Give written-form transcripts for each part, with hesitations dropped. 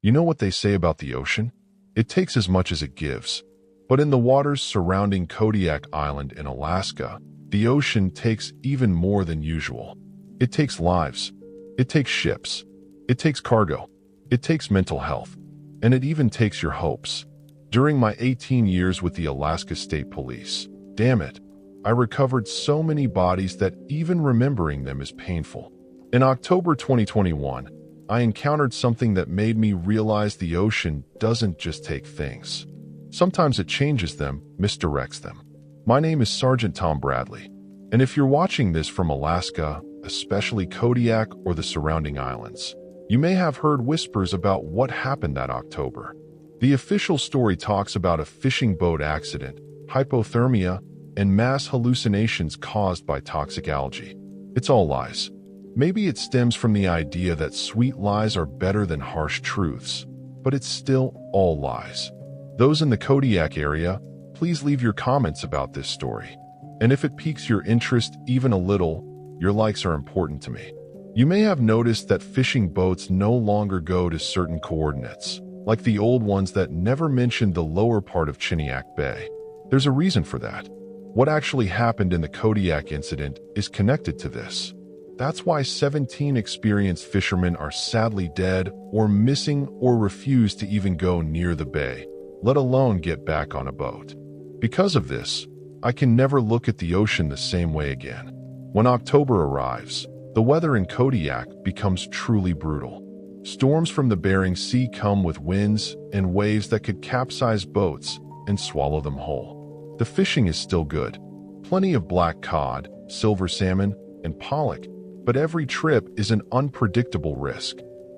You know what they say about the ocean? It takes as much as it gives. But in the waters surrounding Kodiak Island in Alaska, the ocean takes even more than usual. It takes lives. It takes ships. It takes cargo. It takes mental health. And it even takes your hopes. During my 18 years with the Alaska State Police, damn it, I recovered so many bodies that even remembering them is painful. In October 2021, I encountered something that made me realize the ocean doesn't just take things. Sometimes it changes them, misdirects them. My name is Sergeant Tom Bradley, and if you're watching this from Alaska, especially Kodiak or the surrounding islands, you may have heard whispers about what happened that October. The official story talks about a fishing boat accident, hypothermia, and mass hallucinations caused by toxic algae. It's all lies. Maybe it stems from the idea that sweet lies are better than harsh truths, but it's still all lies. Those in the Kodiak area, please leave your comments about this story. And if it piques your interest even a little, your likes are important to me. You may have noticed that fishing boats no longer go to certain coordinates, like the old ones that never mentioned the lower part of Chiniak Bay. There's a reason for that. What actually happened in the Kodiak incident is connected to this. That's why 17 experienced fishermen are sadly dead or missing or refuse to even go near the bay, let alone get back on a boat. Because of this, I can never look at the ocean the same way again. When October arrives, the weather in Kodiak becomes truly brutal. Storms from the Bering Sea come with winds and waves that could capsize boats and swallow them whole. The fishing is still good. Plenty of black cod, silver salmon, and pollock, but every trip is an unpredictable risk.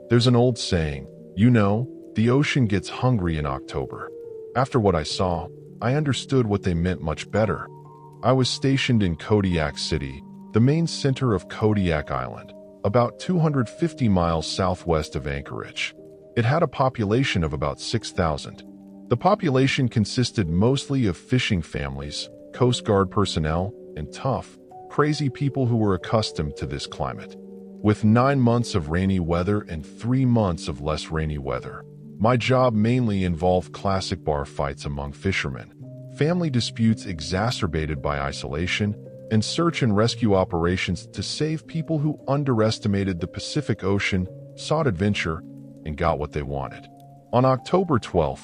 There's an old saying, the ocean gets hungry in October. After what I saw, I understood what they meant much better. I was stationed in Kodiak City, the main center of Kodiak Island, about 250 miles southwest of Anchorage. It had a population of about 6,000. The population consisted mostly of fishing families, Coast Guard personnel, and tough, crazy people who were accustomed to this climate. With 9 months of rainy weather and 3 months of less rainy weather, my job mainly involved classic bar fights among fishermen, family disputes exacerbated by isolation, and search and rescue operations to save people who underestimated the Pacific Ocean, sought adventure, and got what they wanted. On October 12,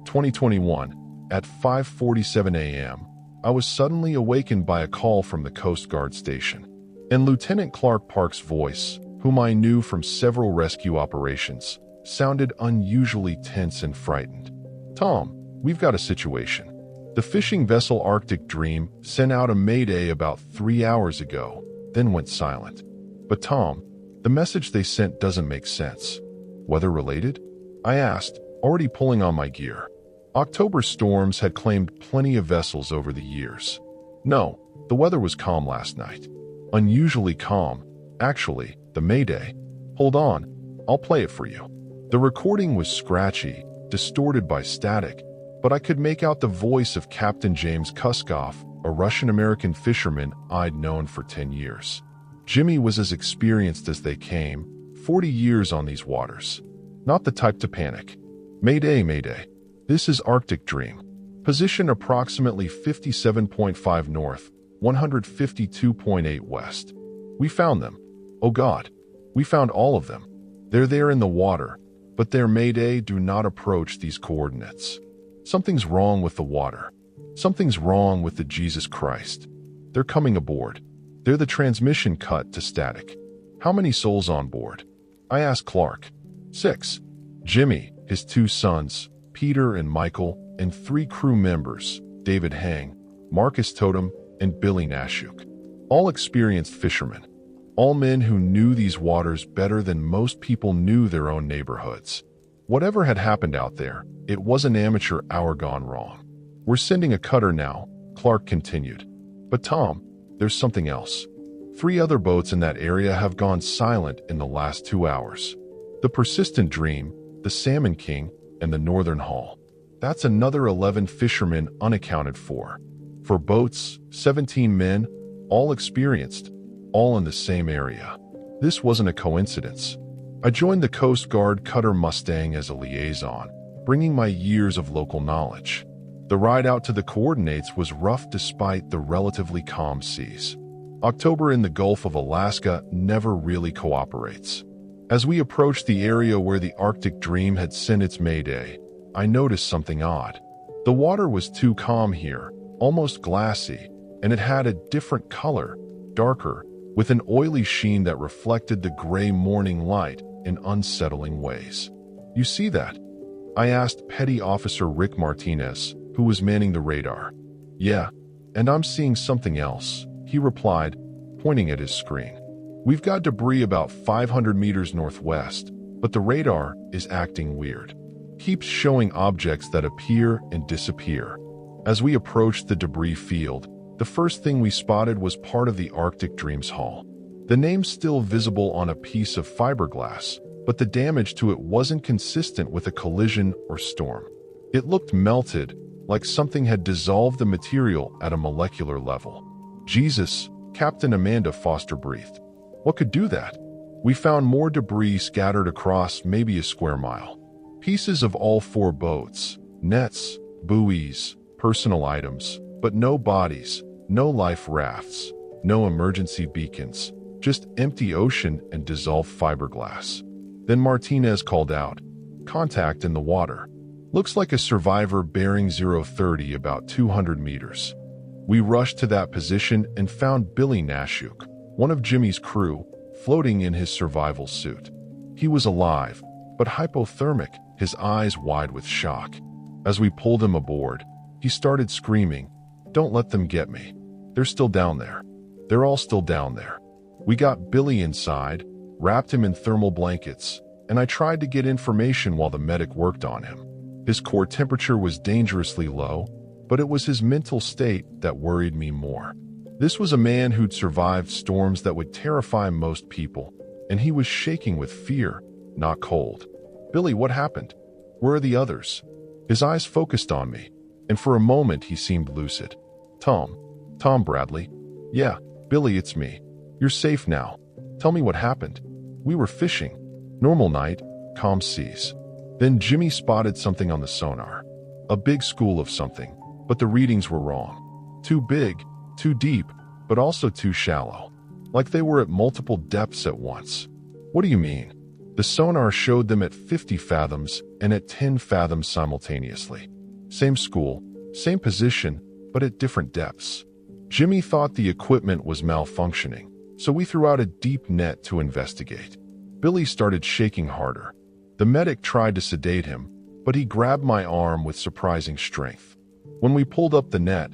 2021, at 5:47 a.m., I was suddenly awakened by a call from the Coast Guard station. And Lieutenant Clark Park's voice, whom I knew from several rescue operations, sounded unusually tense and frightened. "Tom, we've got a situation. The fishing vessel Arctic Dream sent out a mayday about 3 hours ago, then went silent. But Tom, the message they sent doesn't make sense. Weather-related?" I asked, already pulling on my gear. October storms had claimed plenty of vessels over the years. No, the weather was calm last night. Unusually calm, actually, the mayday. Hold on, I'll play it for you. The recording was scratchy, distorted by static, but I could make out the voice of Captain James Kuskoff, a Russian-American fisherman I'd known for 10 years. Jimmy was as experienced as they came, 40 years on these waters. Not the type to panic. "Mayday, mayday. This is Arctic Dream. Position approximately 57.5 north, 152.8 west. We found them. Oh God, we found all of them. They're there in the water, but their mayday, do not approach these coordinates. Something's wrong with the water. Something's wrong with the Jesus Christ. They're coming aboard. They're the transmission cut to static. How many souls on board?" I asked Clark. "6. Jimmy, his 2 sons, Peter and Michael, and 3 crew members, David Hang, Marcus Totem, and Billy Nashuk. All experienced fishermen. All men who knew these waters better than most people knew their own neighborhoods. Whatever had happened out there, it was an amateur hour gone wrong. We're sending a cutter now," Clark continued. "But Tom, there's something else. 3 other boats in that area have gone silent in the last 2 hours. The Persistent Dream, the Salmon King, and the Northern Hall. That's another 11 fishermen unaccounted for. For boats, 17 men, all experienced, all in the same area. This wasn't a coincidence. I joined the Coast Guard Cutter Mustang as a liaison, bringing my years of local knowledge. The ride out to the coordinates was rough despite the relatively calm seas. October in the Gulf of Alaska never really cooperates. As we approached the area where the Arctic Dream had sent its mayday, I noticed something odd. The water was too calm here, almost glassy, and it had a different color, darker, with an oily sheen that reflected the gray morning light in unsettling ways. "You see that?" I asked Petty Officer Rick Martinez, who was manning the radar. "Yeah, and I'm seeing something else," he replied, pointing at his screen. "We've got debris about 500 meters northwest, but the radar is acting weird. Keeps showing objects that appear and disappear." As we approached the debris field, the first thing we spotted was part of the Arctic Dream's hull. The name's still visible on a piece of fiberglass, but the damage to it wasn't consistent with a collision or storm. It looked melted, like something had dissolved the material at a molecular level. "Jesus," Captain Amanda Foster breathed. "What could do that?" We found more debris scattered across maybe a square mile. Pieces of all 4 boats, nets, buoys, personal items, but no bodies, no life rafts, no emergency beacons, just empty ocean and dissolved fiberglass. Then Martinez called out, "Contact in the water. Looks like a survivor bearing 030 about 200 meters." We rushed to that position and found Billy Nashuk, one of Jimmy's crew, floating in his survival suit. He was alive, but hypothermic, his eyes wide with shock. As we pulled him aboard, he started screaming, "Don't let them get me. They're still down there. They're all still down there." We got Billy inside, wrapped him in thermal blankets, and I tried to get information while the medic worked on him. His core temperature was dangerously low, but it was his mental state that worried me more. This was a man who'd survived storms that would terrify most people, and he was shaking with fear, not cold. "Billy, what happened? Where are the others?" His eyes focused on me, and for a moment he seemed lucid. Tom Bradley." "Yeah, Billy, it's me. You're safe now. Tell me what happened." "We were fishing. Normal night, calm seas. Then Jimmy spotted something on the sonar. A big school of something, but the readings were wrong. Too big, too deep, but also too shallow. Like they were at multiple depths at once." "What do you mean?" "The sonar showed them at 50 fathoms and at 10 fathoms simultaneously. Same school, same position, but at different depths. Jimmy thought the equipment was malfunctioning, so we threw out a deep net to investigate." Billy started shaking harder. The medic tried to sedate him, but he grabbed my arm with surprising strength. When we pulled up the net,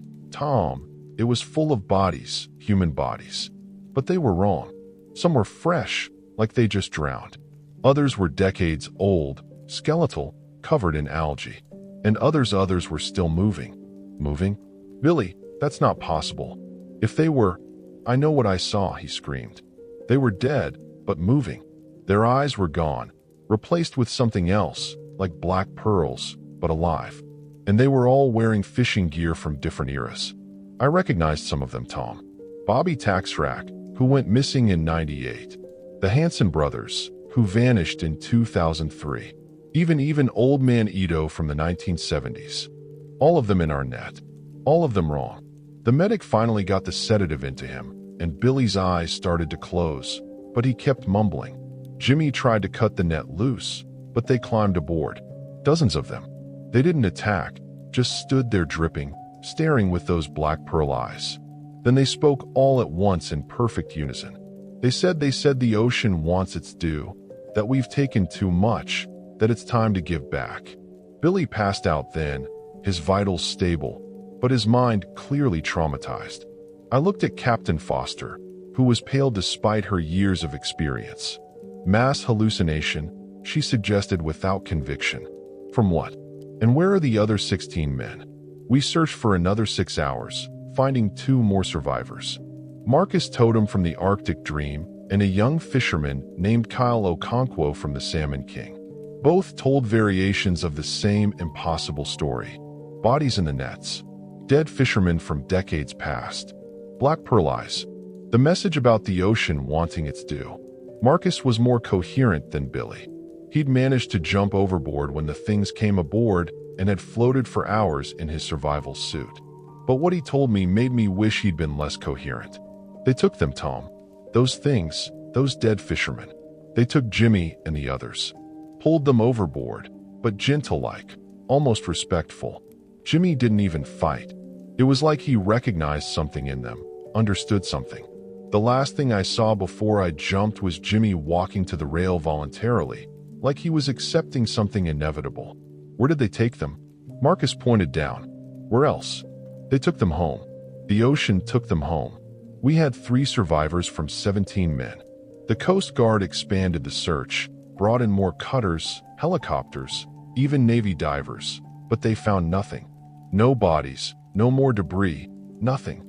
it was full of bodies, human bodies. But they were wrong. Some were fresh, like they just drowned. Others were decades old, skeletal, covered in algae. And others were still moving. "Moving? Billy, that's not possible. If they were..." "I know what I saw," he screamed. "They were dead, but moving. Their eyes were gone, replaced with something else, like black pearls, but alive. And they were all wearing fishing gear from different eras. I recognized some of them, Tom. Bobby Taxrack, who went missing in '98. The Hanson brothers, who vanished in 2003. Even Old Man Ito from the 1970s. All of them in our net. All of them wrong." The medic finally got the sedative into him, and Billy's eyes started to close, but he kept mumbling. Jimmy tried to cut the net loose, but they climbed aboard. Dozens of them. They didn't attack, just stood there dripping, staring with those black pearl eyes. Then they spoke all at once in perfect unison. They said the ocean wants its due, that we've taken too much, that it's time to give back. Billy passed out then, his vitals stable, but his mind clearly traumatized. I looked at Captain Foster, who was pale despite her years of experience. "Mass hallucination," she suggested without conviction. "From what? And where are the other 16 men?" We searched for another 6 hours, finding 2 more survivors. Marcus Totem from the Arctic Dream and a young fisherman named Kyle Okonkwo from the Salmon King. Both told variations of the same impossible story. Bodies in the nets. Dead fishermen from decades past. Black pearl eyes. The message about the ocean wanting its due. Marcus was more coherent than Billy. He'd managed to jump overboard when the things came aboard and had floated for hours in his survival suit. But what he told me made me wish he'd been less coherent. They took them, Tom. Those things, those dead fishermen. They took Jimmy and the others. Pulled them overboard, but gentle-like, almost respectful. Jimmy didn't even fight. It was like he recognized something in them, understood something. The last thing I saw before I jumped was Jimmy walking to the rail voluntarily, like he was accepting something inevitable. Where did they take them? Marcus pointed down. Where else? They took them home. The ocean took them home. We had 3 survivors from 17 men. The Coast Guard expanded the search, brought in more cutters, helicopters, even Navy divers, but they found nothing. No bodies, no more debris, nothing.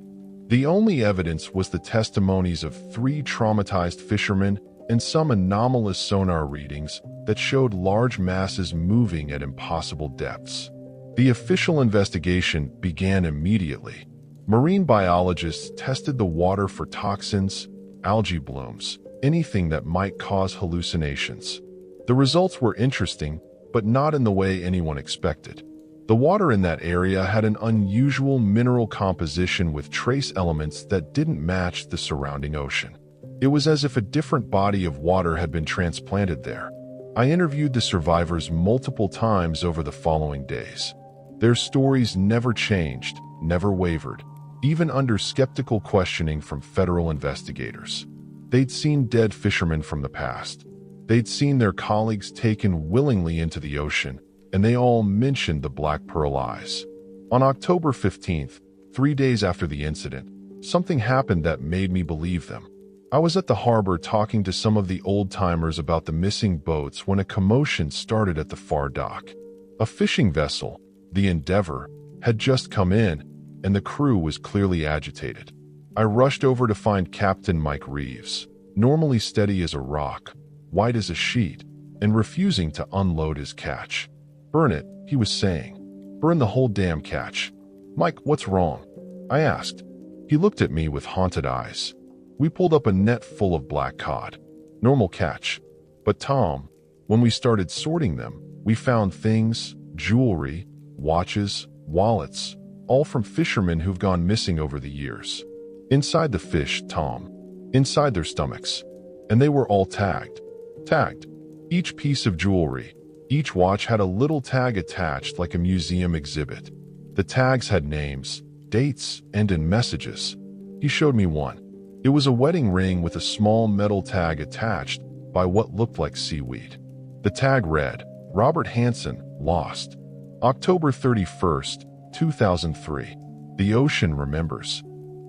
The only evidence was the testimonies of 3 traumatized fishermen and some anomalous sonar readings that showed large masses moving at impossible depths. The official investigation began immediately. Marine biologists tested the water for toxins, algae blooms, anything that might cause hallucinations. The results were interesting, but not in the way anyone expected. The water in that area had an unusual mineral composition with trace elements that didn't match the surrounding ocean. It was as if a different body of water had been transplanted there. I interviewed the survivors multiple times over the following days. Their stories never changed, never wavered, even under skeptical questioning from federal investigators. They'd seen dead fishermen from the past. They'd seen their colleagues taken willingly into the ocean, and they all mentioned the Black Pearl eyes. On October 15th, 3 days after the incident, something happened that made me believe them. I was at the harbor talking to some of the old-timers about the missing boats when a commotion started at the far dock. A fishing vessel, the Endeavor, had just come in, and the crew was clearly agitated. I rushed over to find Captain Mike Reeves, normally steady as a rock, white as a sheet, and refusing to unload his catch. "Burn it," he was saying. "Burn the whole damn catch." "Mike, what's wrong?" I asked. He looked at me with haunted eyes. "We pulled up a net full of black cod. Normal catch. But Tom, when we started sorting them, we found things, jewelry, watches, wallets, all from fishermen who've gone missing over the years. Inside the fish, Tom. Inside their stomachs. And they were all tagged. Tagged. Each piece of jewelry, each watch had a little tag attached like a museum exhibit. The tags had names, dates, and in messages. He showed me one. It was a wedding ring with a small metal tag attached by what looked like seaweed. The tag read, Robert Hansen, lost. October 31st, 2003. The ocean remembers.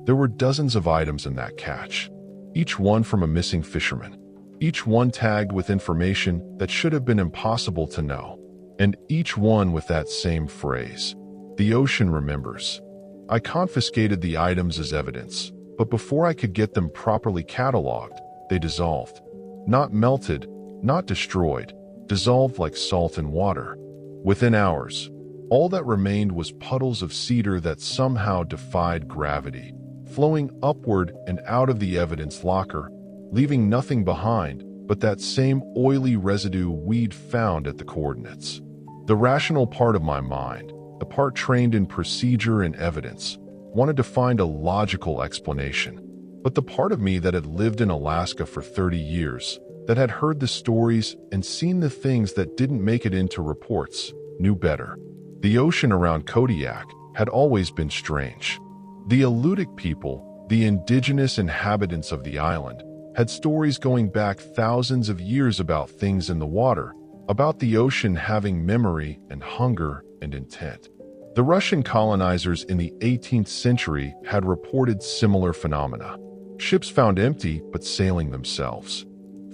There were dozens of items in that catch, each one from a missing fisherman, each one tagged with information that should have been impossible to know, and each one with that same phrase, the ocean remembers. I confiscated the items as evidence, but before I could get them properly cataloged, they dissolved. Not melted, not destroyed, dissolved like salt in water. Within hours, all that remained was puddles of cedar that somehow defied gravity, flowing upward and out of the evidence locker, leaving nothing behind but that same oily residue we'd found at the coordinates. The rational part of my mind, the part trained in procedure and evidence, wanted to find a logical explanation. But the part of me that had lived in Alaska for 30 years, that had heard the stories and seen the things that didn't make it into reports, knew better. The ocean around Kodiak had always been strange. The Alutiiq people, the indigenous inhabitants of the island, had stories going back thousands of years about things in the water, about the ocean having memory and hunger and intent. The Russian colonizers in the 18th century had reported similar phenomena. Ships found empty but sailing themselves.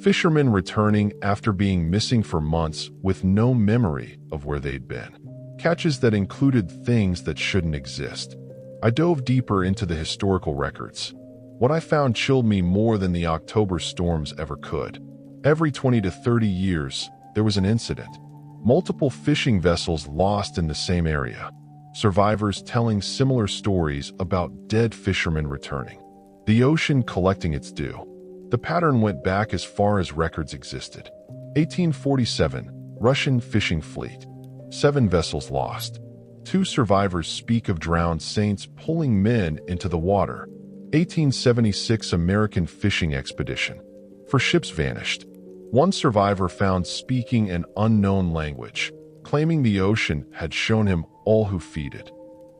Fishermen returning after being missing for months with no memory of where they'd been. Catches that included things that shouldn't exist. I dove deeper into the historical records. What I found chilled me more than the October storms ever could. Every 20 to 30 years, there was an incident. Multiple fishing vessels lost in the same area. Survivors telling similar stories about dead fishermen returning. The ocean collecting its due. The pattern went back as far as records existed. 1847, Russian fishing fleet. 7 vessels lost. 2 survivors speak of drowned saints pulling men into the water. 1876, American fishing expedition. 4 ships vanished. 1 survivor found speaking an unknown language, claiming the ocean had shown him all who feed it.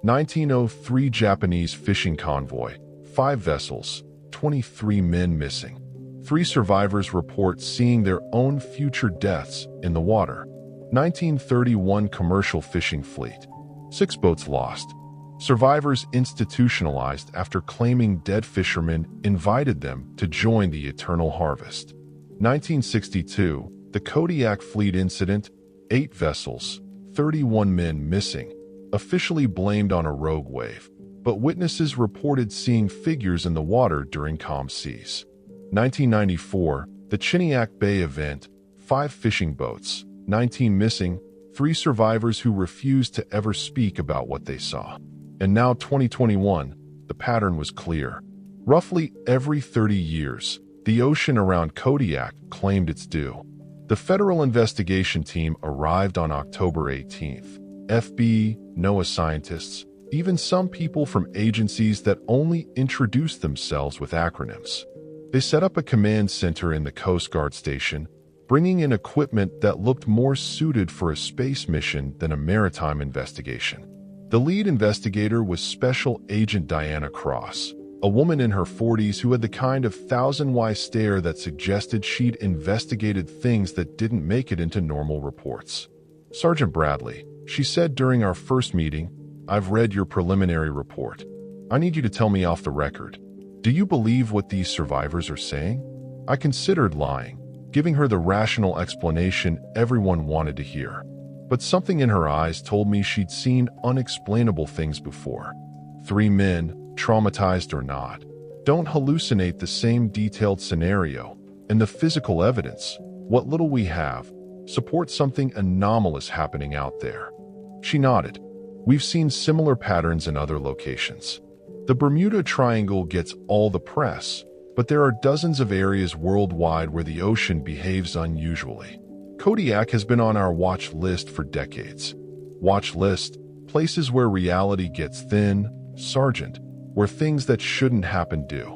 1903, Japanese fishing convoy. 5 vessels, 23 men missing. 3 survivors report seeing their own future deaths in the water. 1931, commercial fishing fleet. 6 boats lost. Survivors institutionalized after claiming dead fishermen invited them to join the eternal harvest. 1962, the Kodiak fleet incident. 8 vessels, 31 men missing. Officially blamed on a rogue wave, but witnesses reported seeing figures in the water during calm seas. 1994, the Kodiak Bay event. 5 fishing boats, 19 missing. 3 survivors who refused to ever speak about what they saw. And now 2021, the pattern was clear. Roughly every 30 years, the ocean around Kodiak claimed its due. The federal investigation team arrived on October 18th. FBI, NOAA scientists, even some people from agencies that only introduce themselves with acronyms. They set up a command center in the Coast Guard station, bringing in equipment that looked more suited for a space mission than a maritime investigation. The lead investigator was Special Agent Diana Cross, a woman in her 40s who had the kind of thousand-why stare that suggested she'd investigated things that didn't make it into normal reports. "Sergeant Bradley," she said during our first meeting, "I've read your preliminary report. I need you to tell me off the record. Do you believe what these survivors are saying?" I considered lying, giving her the rational explanation everyone wanted to hear. But something in her eyes told me she'd seen unexplainable things before. 3 men, traumatized or not, don't hallucinate the same detailed scenario, and the physical evidence, what little we have, supports something anomalous happening out there. She nodded. "We've seen similar patterns in other locations. The Bermuda Triangle gets all the press, but there are dozens of areas worldwide where the ocean behaves unusually. Kodiak has been on our watch list for decades. Watch list, places where reality gets thin, Sergeant, where things that shouldn't happen do.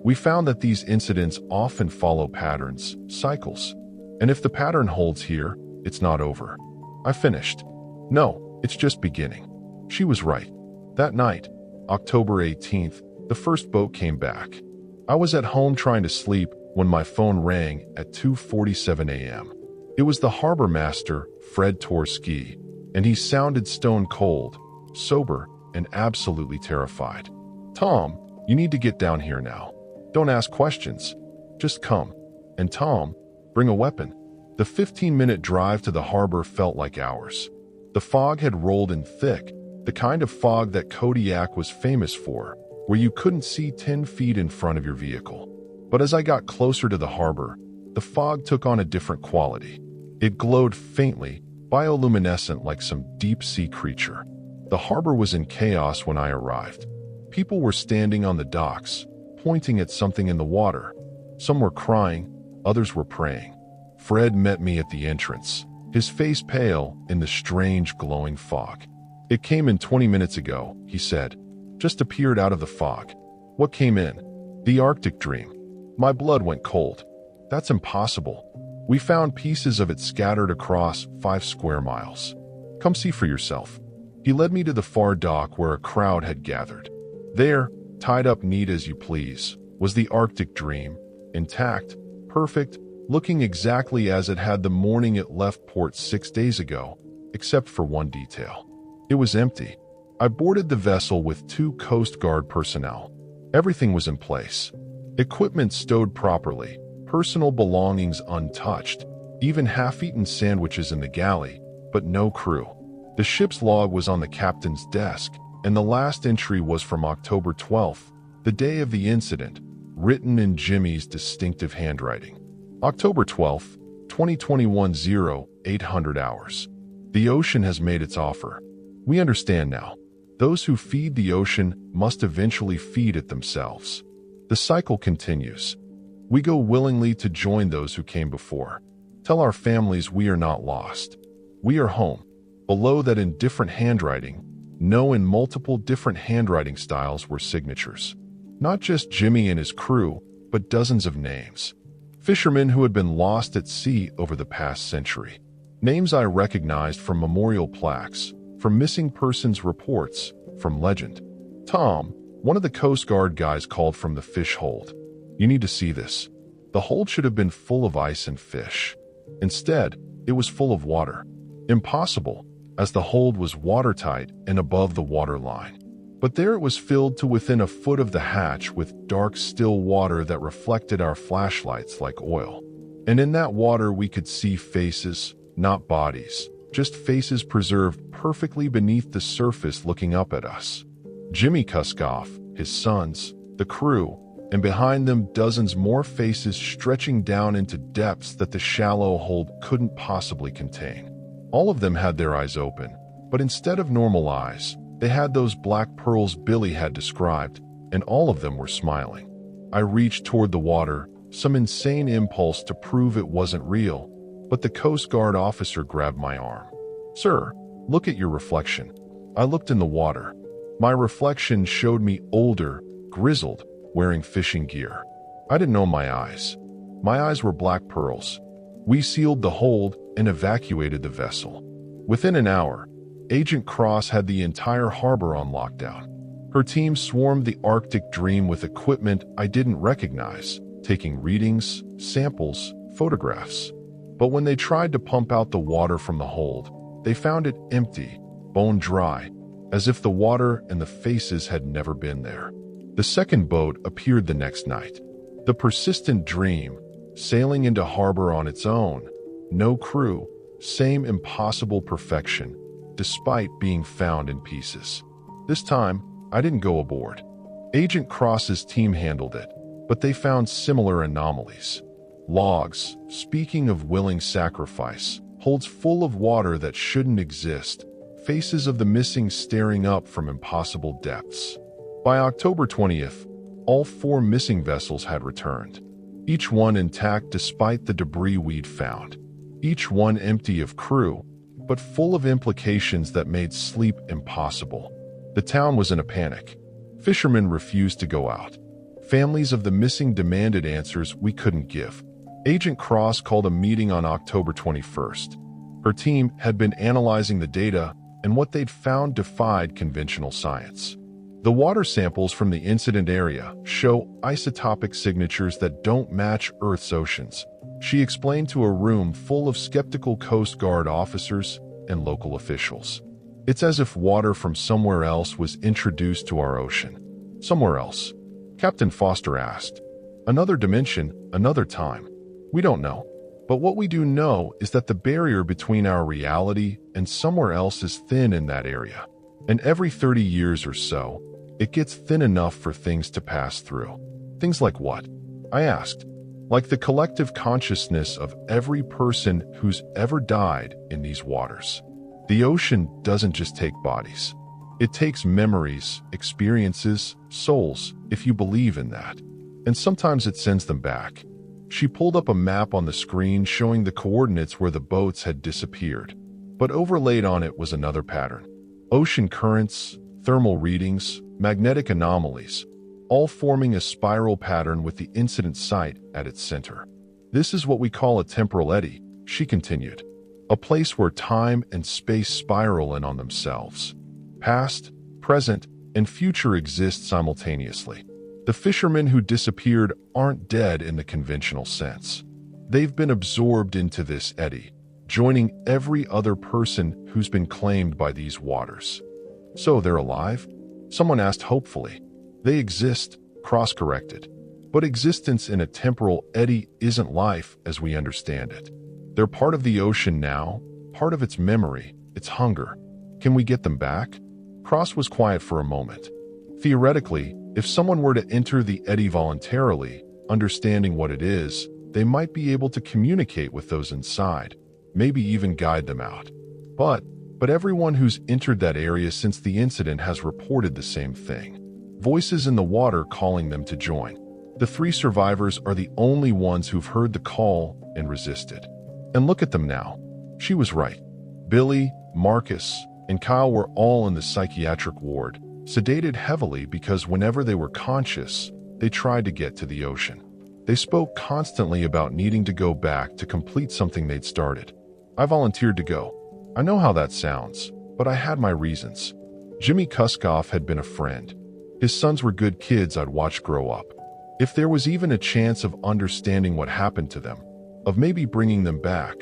We found that these incidents often follow patterns, cycles. And if the pattern holds here, it's not over." I finished. "No, it's just beginning." She was right. That night, October 18th, the first boat came back. I was at home trying to sleep when my phone rang at 2:47 a.m. It was the harbor master, Fred Torski, and he sounded stone cold, sober, and absolutely terrified. "Tom, you need to get down here now. Don't ask questions. Just come. And Tom, bring a weapon." The 15-minute drive to the harbor felt like hours. The fog had rolled in thick, the kind of fog that Kodiak was famous for, where you couldn't see 10 feet in front of your vehicle. But as I got closer to the harbor, the fog took on a different quality. It glowed faintly, bioluminescent like some deep-sea creature. The harbor was in chaos when I arrived. People were standing on the docks, pointing at something in the water. Some were crying, others were praying. Fred met me at the entrance, his face pale in the strange glowing fog. "It came in 20 minutes ago," he said. "Just appeared out of the fog." "What came in?" "The Arctic Dream." My blood went cold. "That's impossible. We found pieces of it scattered across 5 square miles. Come see for yourself." He led me to the far dock where a crowd had gathered. There, tied up neat as you please, was the Arctic Dream, intact, perfect, looking exactly as it had the morning it left port 6 days ago, except for one detail. It was empty. I boarded the vessel with 2 Coast Guard personnel. Everything was in place. Equipment stowed properly, personal belongings untouched, even half-eaten sandwiches in the galley, but no crew. The ship's log was on the captain's desk, and the last entry was from October 12th, the day of the incident, written in Jimmy's distinctive handwriting. October 12th, 2021 0800 hours. The ocean has made its offer. We understand now. Those who feed the ocean must eventually feed it themselves. The cycle continues. We go willingly to join those who came before. Tell our families we are not lost. We are home. Below that, in different handwriting, no, in multiple different handwriting styles, were signatures. Not just Jimmy and his crew, but dozens of names. Fishermen who had been lost at sea over the past century. Names I recognized from memorial plaques, from missing persons reports, from legend. Tom, one of the Coast Guard guys, called from the fish hold. You need to see this. The hold should have been full of ice and fish. Instead, it was full of water. Impossible, as the hold was watertight and above the water line. But there it was, filled to within a foot of the hatch with dark, still water that reflected our flashlights like oil. And in that water we could see faces, not bodies, just faces preserved perfectly beneath the surface looking up at us. Jimmy Kuskoff, his sons, the crew, and behind them dozens more faces stretching down into depths that the shallow hold couldn't possibly contain. All of them had their eyes open, but instead of normal eyes, they had those black pearls Billy had described, and all of them were smiling. I reached toward the water, some insane impulse to prove it wasn't real, but the Coast Guard officer grabbed my arm. Sir, look at your reflection. I looked in the water. My reflection showed me older, grizzled, wearing fishing gear. I didn't know my eyes. My eyes were black pearls. We sealed the hold and evacuated the vessel. Within an hour, Agent Cross had the entire harbor on lockdown. Her team swarmed the Arctic Dream with equipment I didn't recognize, taking readings, samples, photographs. But when they tried to pump out the water from the hold, they found it empty, bone dry, as if the water and the faces had never been there. The second boat appeared the next night. The persistent Dream, sailing into harbor on its own. No crew, same impossible perfection, despite being found in pieces. This time, I didn't go aboard. Agent Cross's team handled it, but they found similar anomalies. Logs, speaking of willing sacrifice, holds full of water that shouldn't exist, faces of the missing staring up from impossible depths. By October 20th, all 4 missing vessels had returned. Each one intact despite the debris we'd found. Each one empty of crew, but full of implications that made sleep impossible. The town was in a panic. Fishermen refused to go out. Families of the missing demanded answers we couldn't give. Agent Cross called a meeting on October 21st. Her team had been analyzing the data, and what they'd found defied conventional science. The water samples from the incident area show isotopic signatures that don't match Earth's oceans. She explained to a room full of skeptical Coast Guard officers and local officials. It's as if water from somewhere else was introduced to our ocean. Somewhere else? Captain Foster asked. Another dimension, another time. We don't know. But what we do know is that the barrier between our reality and somewhere else is thin in that area. And every 30 years or so, it gets thin enough for things to pass through. Things like what? I asked. Like the collective consciousness of every person who's ever died in these waters. The ocean doesn't just take bodies. It takes memories, experiences, souls, if you believe in that. And sometimes it sends them back. She pulled up a map on the screen showing the coordinates where the boats had disappeared. But overlaid on it was another pattern. Ocean currents, thermal readings, magnetic anomalies, all forming a spiral pattern with the incident site at its center. This is what we call a temporal eddy, she continued. A place where time and space spiral in on themselves. Past, present, and future exist simultaneously. The fishermen who disappeared aren't dead in the conventional sense. They've been absorbed into this eddy, joining every other person who's been claimed by these waters. So they're alive? Someone asked hopefully. They exist, cross-corrected. But existence in a temporal eddy isn't life as we understand it. They're part of the ocean now, part of its memory, its hunger. Can we get them back? Cross was quiet for a moment. Theoretically, if someone were to enter the eddy voluntarily, understanding what it is, they might be able to communicate with those inside, maybe even guide them out. But everyone who's entered that area since the incident has reported the same thing. Voices in the water calling them to join. The 3 survivors are the only ones who've heard the call and resisted. And look at them now. She was right. Billy, Marcus, and Kyle were all in the psychiatric ward, sedated heavily because whenever they were conscious, they tried to get to the ocean. They spoke constantly about needing to go back to complete something they'd started. I volunteered to go. I know how that sounds, but I had my reasons. Jimmy Kuskoff had been a friend. His sons were good kids I'd watched grow up. If there was even a chance of understanding what happened to them, of maybe bringing them back,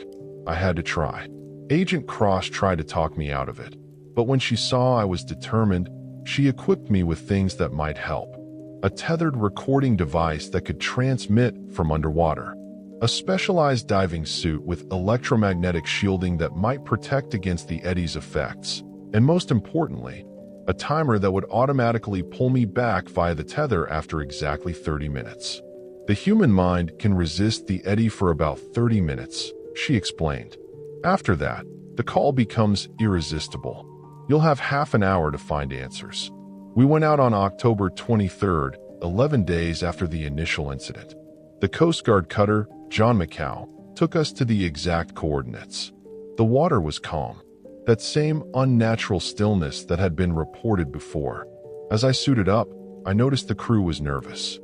I had to try. Agent Cross tried to talk me out of it, but when she saw I was determined, she equipped me with things that might help. A tethered recording device that could transmit from underwater. A specialized diving suit with electromagnetic shielding that might protect against the eddy's effects. And most importantly, a timer that would automatically pull me back via the tether after exactly 30 minutes. The human mind can resist the eddy for about 30 minutes, she explained. After that, the call becomes irresistible. You'll have half an hour to find answers. We went out on October 23rd, 11 days after the initial incident. The Coast Guard cutter, John McCow, took us to the exact coordinates. The water was calm. That same unnatural stillness that had been reported before. As I suited up, I noticed the crew was nervous.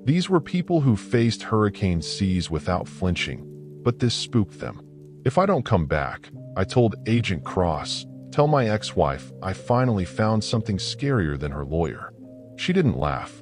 These were people who faced hurricane seas without flinching, but this spooked them. If I don't come back, I told Agent Cross, tell my ex-wife I finally found something scarier than her lawyer. She didn't laugh.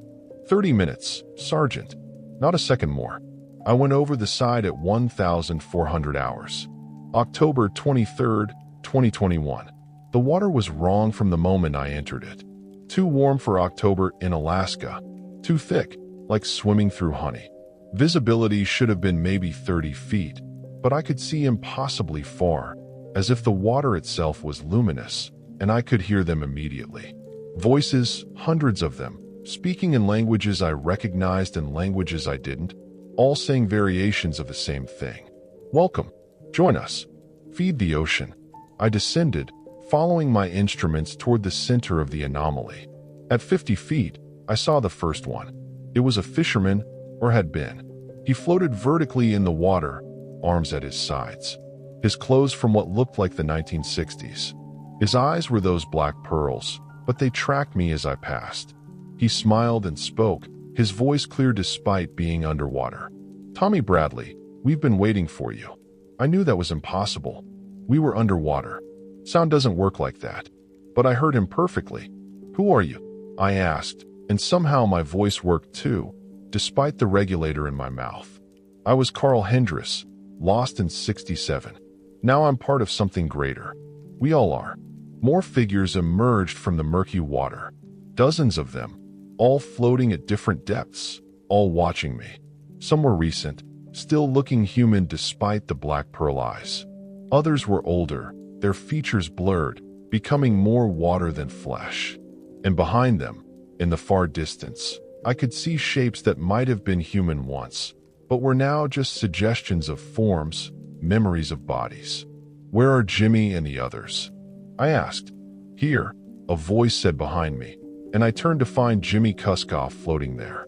30 minutes, Sergeant. Not a second more. I went over the side at 1,400 hours. October 23rd, 2021. The water was wrong from the moment I entered it. Too warm for October in Alaska. Too thick, like swimming through honey. Visibility should have been maybe 30 feet, but I could see impossibly far, as if the water itself was luminous, and I could hear them immediately. Voices, hundreds of them, speaking in languages I recognized and languages I didn't, all saying variations of the same thing. Welcome. Join us. Feed the ocean. I descended, following my instruments toward the center of the anomaly. At 50 feet, I saw the first one. It was a fisherman, or had been. He floated vertically in the water, arms at his sides. His clothes from what looked like the 1960s. His eyes were those black pearls, but they tracked me as I passed. He smiled and spoke, his voice clear despite being underwater. Tommy Bradley, we've been waiting for you. I knew that was impossible. We were underwater. Sound doesn't work like that. But I heard him perfectly. Who are you? I asked, and somehow my voice worked too, despite the regulator in my mouth. I was Carl Hendris, lost in '67. Now I'm part of something greater. We all are. More figures emerged from the murky water. Dozens of them, all floating at different depths, all watching me. Some were recent, still looking human despite the black pearl eyes. Others were older, their features blurred, becoming more water than flesh. And behind them, in the far distance, I could see shapes that might have been human once, but were now just suggestions of forms, memories of bodies. Where are Jimmy and the others? I asked. Here, a voice said behind me, and I turned to find Jimmy Kuskoff floating there.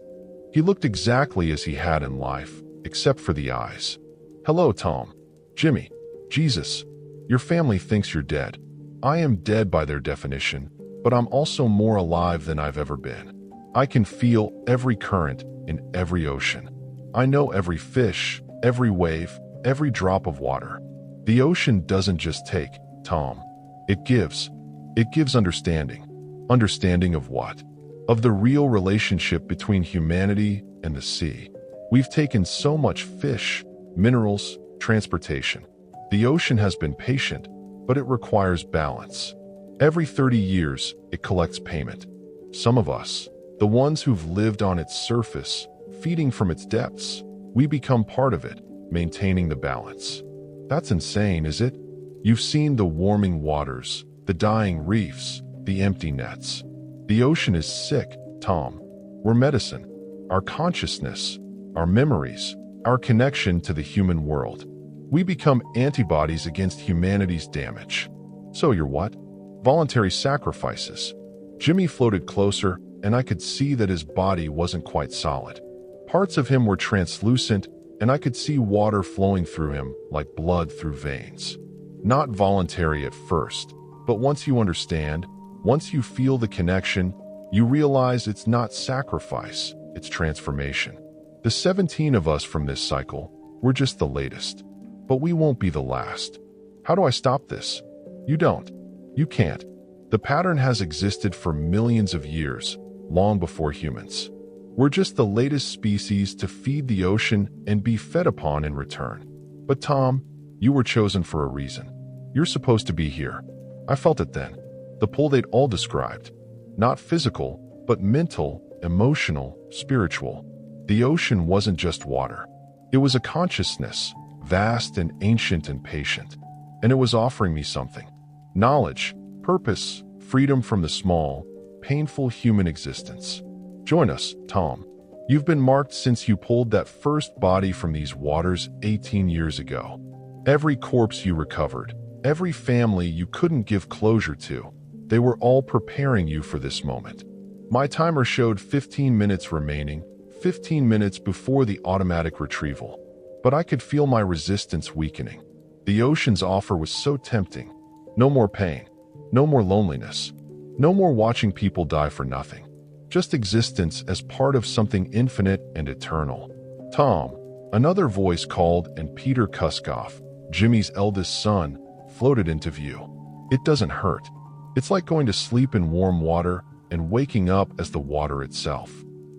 He looked exactly as he had in life, except for the eyes. Hello, Tom. Jimmy. Jesus. Your family thinks you're dead. I am dead by their definition, but I'm also more alive than I've ever been. I can feel every current in every ocean. I know every fish, every wave, every drop of water. The ocean doesn't just take, Tom. It gives. It gives understanding. Understanding of what? Of the real relationship between humanity and the sea. We've taken so much fish, minerals, transportation. The ocean has been patient, but it requires balance. Every 30 years, it collects payment. Some of us, the ones who've lived on its surface, feeding from its depths, we become part of it, maintaining the balance. That's insane, is it? You've seen the warming waters, the dying reefs, the empty nets. The ocean is sick, Tom. We're medicine. Our consciousness, our memories, our connection to the human world. We become antibodies against humanity's damage. So you're what? Voluntary sacrifices. Jimmy floated closer, and I could see that his body wasn't quite solid. Parts of him were translucent, and I could see water flowing through him like blood through veins. Not voluntary at first, but once you understand, once you feel the connection, you realize it's not sacrifice, it's transformation. The 17 of us from this cycle, we're just the latest. But we won't be the last. How do I stop this? You don't. You can't. The pattern has existed for millions of years, long before humans. We're just the latest species to feed the ocean and be fed upon in return. But Tom, you were chosen for a reason. You're supposed to be here. I felt it then. The pull they'd all described. Not physical, but mental, emotional, spiritual. The ocean wasn't just water. It was a consciousness, vast and ancient and patient. And it was offering me something. Knowledge, purpose, freedom from the small, painful human existence. Join us, Tom. You've been marked since you pulled that first body from these waters 18 years ago. Every corpse you recovered, every family you couldn't give closure to, they were all preparing you for this moment. My timer showed 15 minutes remaining, 15 minutes before the automatic retrieval. But I could feel my resistance weakening. The ocean's offer was so tempting. No more pain, no more loneliness, no more watching people die for nothing. Just existence as part of something infinite and eternal. Tom, another voice called, and Peter Kuskoff, Jimmy's eldest son, floated into view. It doesn't hurt. It's like going to sleep in warm water and waking up as the water itself.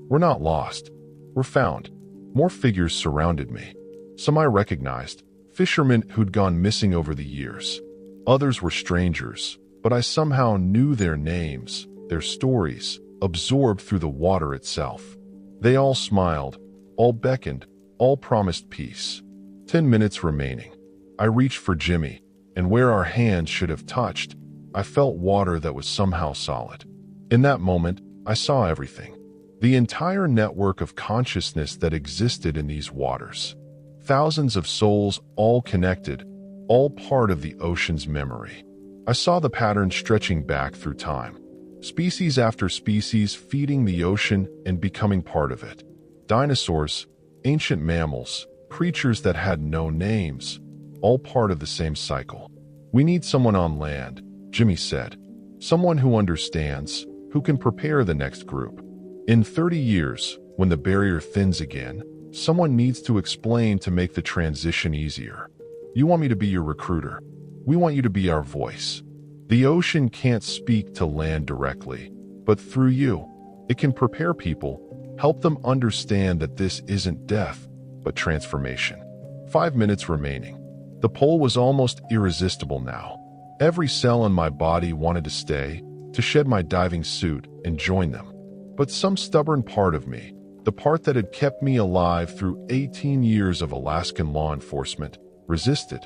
We're not lost. We're found. More figures surrounded me. Some I recognized, fishermen who'd gone missing over the years. Others were strangers, but I somehow knew their names, their stories, absorbed through the water itself. They all smiled, all beckoned, all promised peace. 10 minutes remaining. I reached for Jimmy, and where our hands should have touched, I felt water that was somehow solid. In that moment, I saw everything. The entire network of consciousness that existed in these waters. Thousands of souls, all connected, all part of the ocean's memory. I saw the pattern stretching back through time. Species after species feeding the ocean and becoming part of it. Dinosaurs, ancient mammals, creatures that had no names, all part of the same cycle. We need someone on land, Jimmy said. Someone who understands, who can prepare the next group. In 30 years, when the barrier thins again, someone needs to explain to make the transition easier. You want me to be your recruiter. We want you to be our voice. The ocean can't speak to land directly, but through you, it can prepare people, help them understand that this isn't death, but transformation. 5 minutes remaining. The pull was almost irresistible now. Every cell in my body wanted to stay, to shed my diving suit and join them. But some stubborn part of me, the part that had kept me alive through 18 years of Alaskan law enforcement, resisted.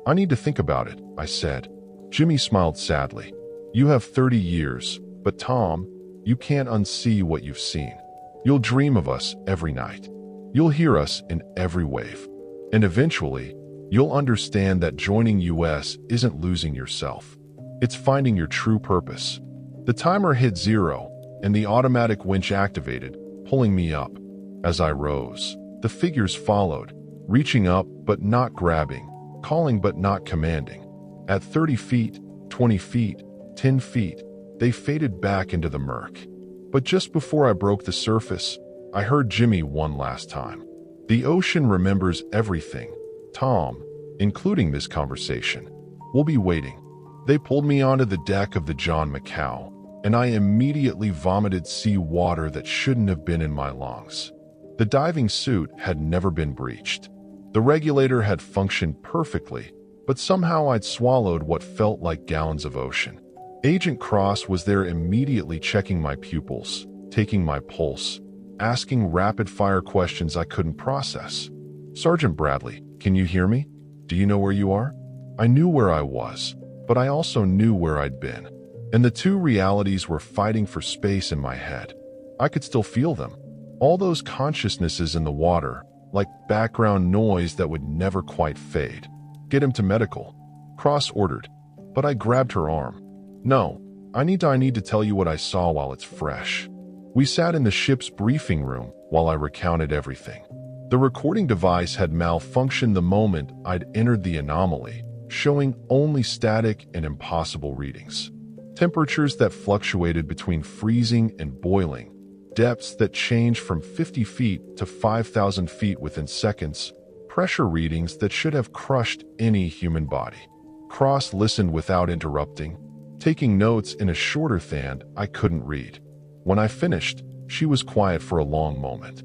I need to think about it, I said. Jimmy smiled sadly. You have 30 years, but Tom, you can't unsee what you've seen. You'll dream of us every night. You'll hear us in every wave. And eventually, you'll understand that joining US isn't losing yourself. It's finding your true purpose. The timer hit 0, and the automatic winch activated, pulling me up. As I rose, the figures followed, reaching up but not grabbing, calling but not commanding. At 30 feet, 20 feet, 10 feet, they faded back into the murk. But just before I broke the surface, I heard Jimmy one last time. The ocean remembers everything, Tom, including this conversation. We'll be waiting. They pulled me onto the deck of the John Macau, and I immediately vomited sea water that shouldn't have been in my lungs. The diving suit had never been breached. The regulator had functioned perfectly, but somehow I'd swallowed what felt like gallons of ocean. Agent Cross was there immediately checking my pupils, taking my pulse, asking rapid-fire questions I couldn't process. Sergeant Bradley, can you hear me? Do you know where you are? I knew where I was, but I also knew where I'd been. And the two realities were fighting for space in my head. I could still feel them. All those consciousnesses in the water, like background noise that would never quite fade. Get him to medical, Cross ordered, but I grabbed her arm. No, I need to tell you what I saw while it's fresh. We sat in the ship's briefing room while I recounted everything. The recording device had malfunctioned the moment I'd entered the anomaly, showing only static and impossible readings. Temperatures that fluctuated between freezing and boiling, depths that changed from 50 feet to 5,000 feet within seconds, pressure readings that should have crushed any human body. Cross listened without interrupting, taking notes in a shorter than I couldn't read. When I finished, she was quiet for a long moment.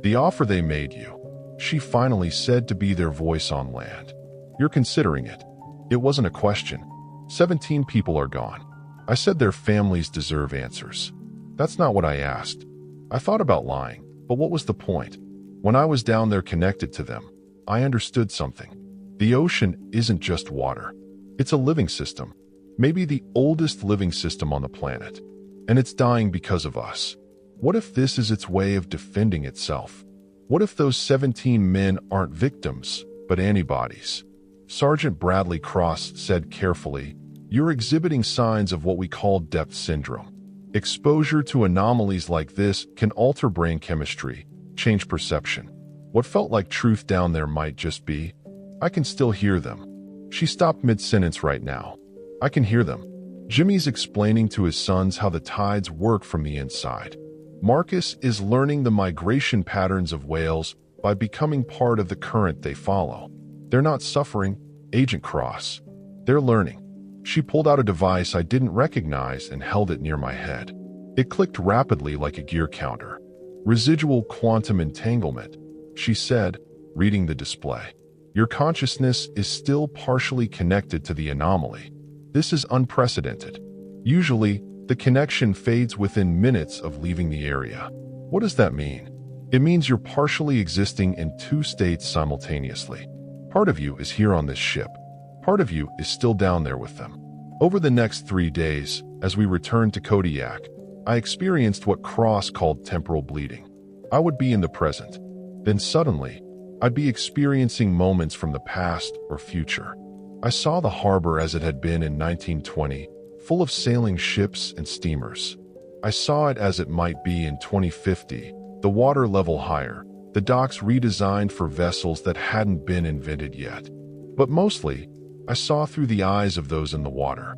"The offer they made you," she finally said, to be their voice on land. "You're considering it." It wasn't a question. 17 people are gone. I said their families deserve answers. That's not what I asked. I thought about lying, but what was the point? When I was down there connected to them, I understood something. The ocean isn't just water. It's a living system, maybe the oldest living system on the planet. And it's dying because of us. What if this is its way of defending itself? What if those 17 men aren't victims, but antibodies? Sergeant Bradley Cross said carefully, "You're exhibiting signs of what we call depth syndrome. Exposure to anomalies like this can alter brain chemistry, change perception. What felt like truth down there might just be, I can still hear them." She stopped mid-sentence. "Right now, I can hear them. Jimmy's explaining to his sons how the tides work from the inside. Marcus is learning the migration patterns of whales by becoming part of the current they follow. They're not suffering, Agent Cross. They're learning." She pulled out a device I didn't recognize and held it near my head. It clicked rapidly like a gear counter. "Residual quantum entanglement," she said, reading the display. "Your consciousness is still partially connected to the anomaly. This is unprecedented. Usually, the connection fades within minutes of leaving the area." What does that mean? It means you're partially existing in two states simultaneously. Part of you is here on this ship. Part of you is still down there with them. Over the next 3 days, as we returned to Kodiak, I experienced what Cross called temporal bleeding. I would be in the present. Then suddenly, I'd be experiencing moments from the past or future. I saw the harbor as it had been in 1920, full of sailing ships and steamers. I saw it as it might be in 2050, the water level higher, the docks redesigned for vessels that hadn't been invented yet. But mostly, I saw through the eyes of those in the water.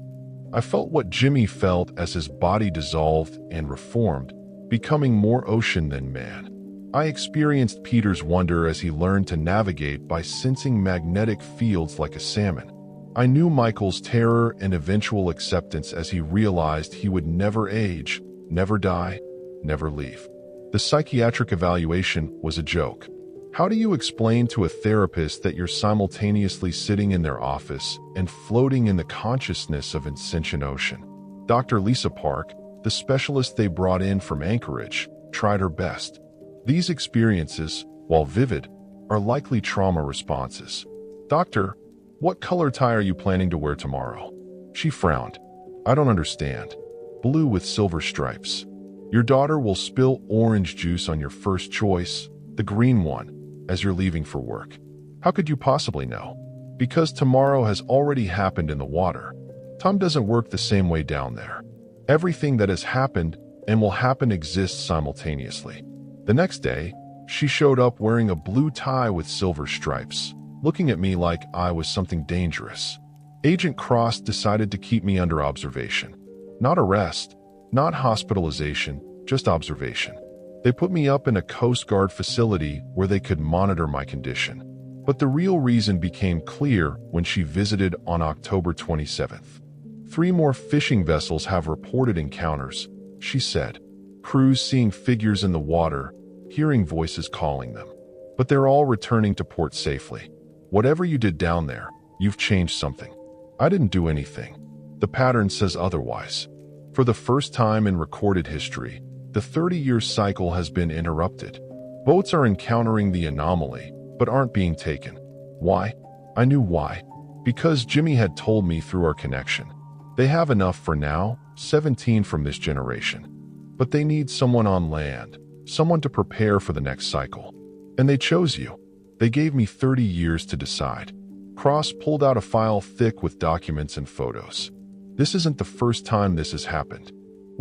I felt what Jimmy felt as his body dissolved and reformed, becoming more ocean than man. I experienced Peter's wonder as he learned to navigate by sensing magnetic fields like a salmon. I knew Michael's terror and eventual acceptance as he realized he would never age, never die, never leave. The psychiatric evaluation was a joke. How do you explain to a therapist that you're simultaneously sitting in their office and floating in the consciousness of insentient ocean? Dr. Lisa Park, the specialist they brought in from Anchorage, tried her best. These experiences, while vivid, are likely trauma responses. "Doctor, what color tie are you planning to wear tomorrow?" She frowned. "I don't understand." "Blue with silver stripes. Your daughter will spill orange juice on your first choice, the green one, as you're leaving for work." "How could you possibly know?" "Because tomorrow has already happened in the water. Time doesn't work the same way down there. Everything that has happened and will happen exists simultaneously." The next day, she showed up wearing a blue tie with silver stripes, looking at me like I was something dangerous. Agent Cross decided to keep me under observation. Not arrest, not hospitalization, just observation. They put me up in a Coast Guard facility where they could monitor my condition. But the real reason became clear when she visited on October 27th. 3 more fishing vessels have reported encounters, she said. Crews seeing figures in the water, hearing voices calling them. But they're all returning to port safely. Whatever you did down there, you've changed something. I didn't do anything. The pattern says otherwise. For the first time in recorded history, the 30-year cycle has been interrupted. Boats are encountering the anomaly, but aren't being taken. Why? I knew why. Because Jimmy had told me through our connection. They have enough for now, 17 from this generation. But they need someone on land, someone to prepare for the next cycle. And they chose you. They gave me 30 years to decide. Cross pulled out a file thick with documents and photos. This isn't the first time this has happened.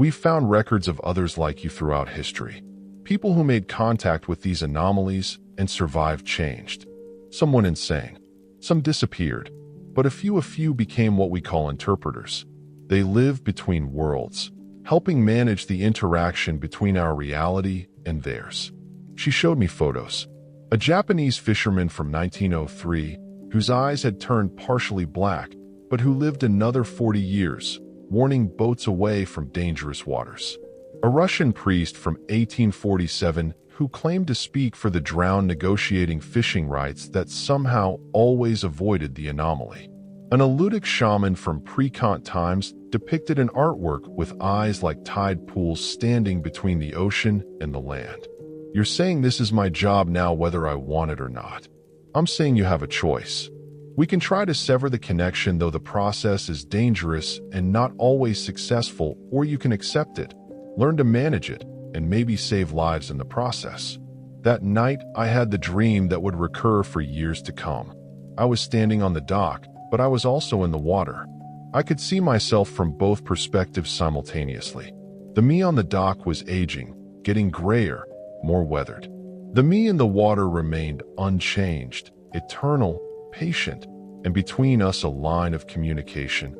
We've found records of others like you throughout history. People who made contact with these anomalies and survived changed. Some went insane. Some disappeared. But a few became what we call interpreters. They live between worlds, helping manage the interaction between our reality and theirs. She showed me photos. A Japanese fisherman from 1903, whose eyes had turned partially black, but who lived another 40 years, warning boats away from dangerous waters. A Russian priest from 1847 who claimed to speak for the drowned negotiating fishing rights that somehow always avoided the anomaly. An Aleutic shaman from pre-Kant times depicted an artwork with eyes like tide pools standing between the ocean and the land. You're saying this is my job now whether I want it or not. I'm saying you have a choice. We can try to sever the connection, though the process is dangerous and not always successful, or you can accept it, learn to manage it, and maybe save lives in the process. That night, I had the dream that would recur for years to come. I was standing on the dock, but I was also in the water. I could see myself from both perspectives simultaneously. The me on the dock was aging, getting grayer, more weathered. The me in the water remained unchanged, eternal, patient, and between us a line of communication,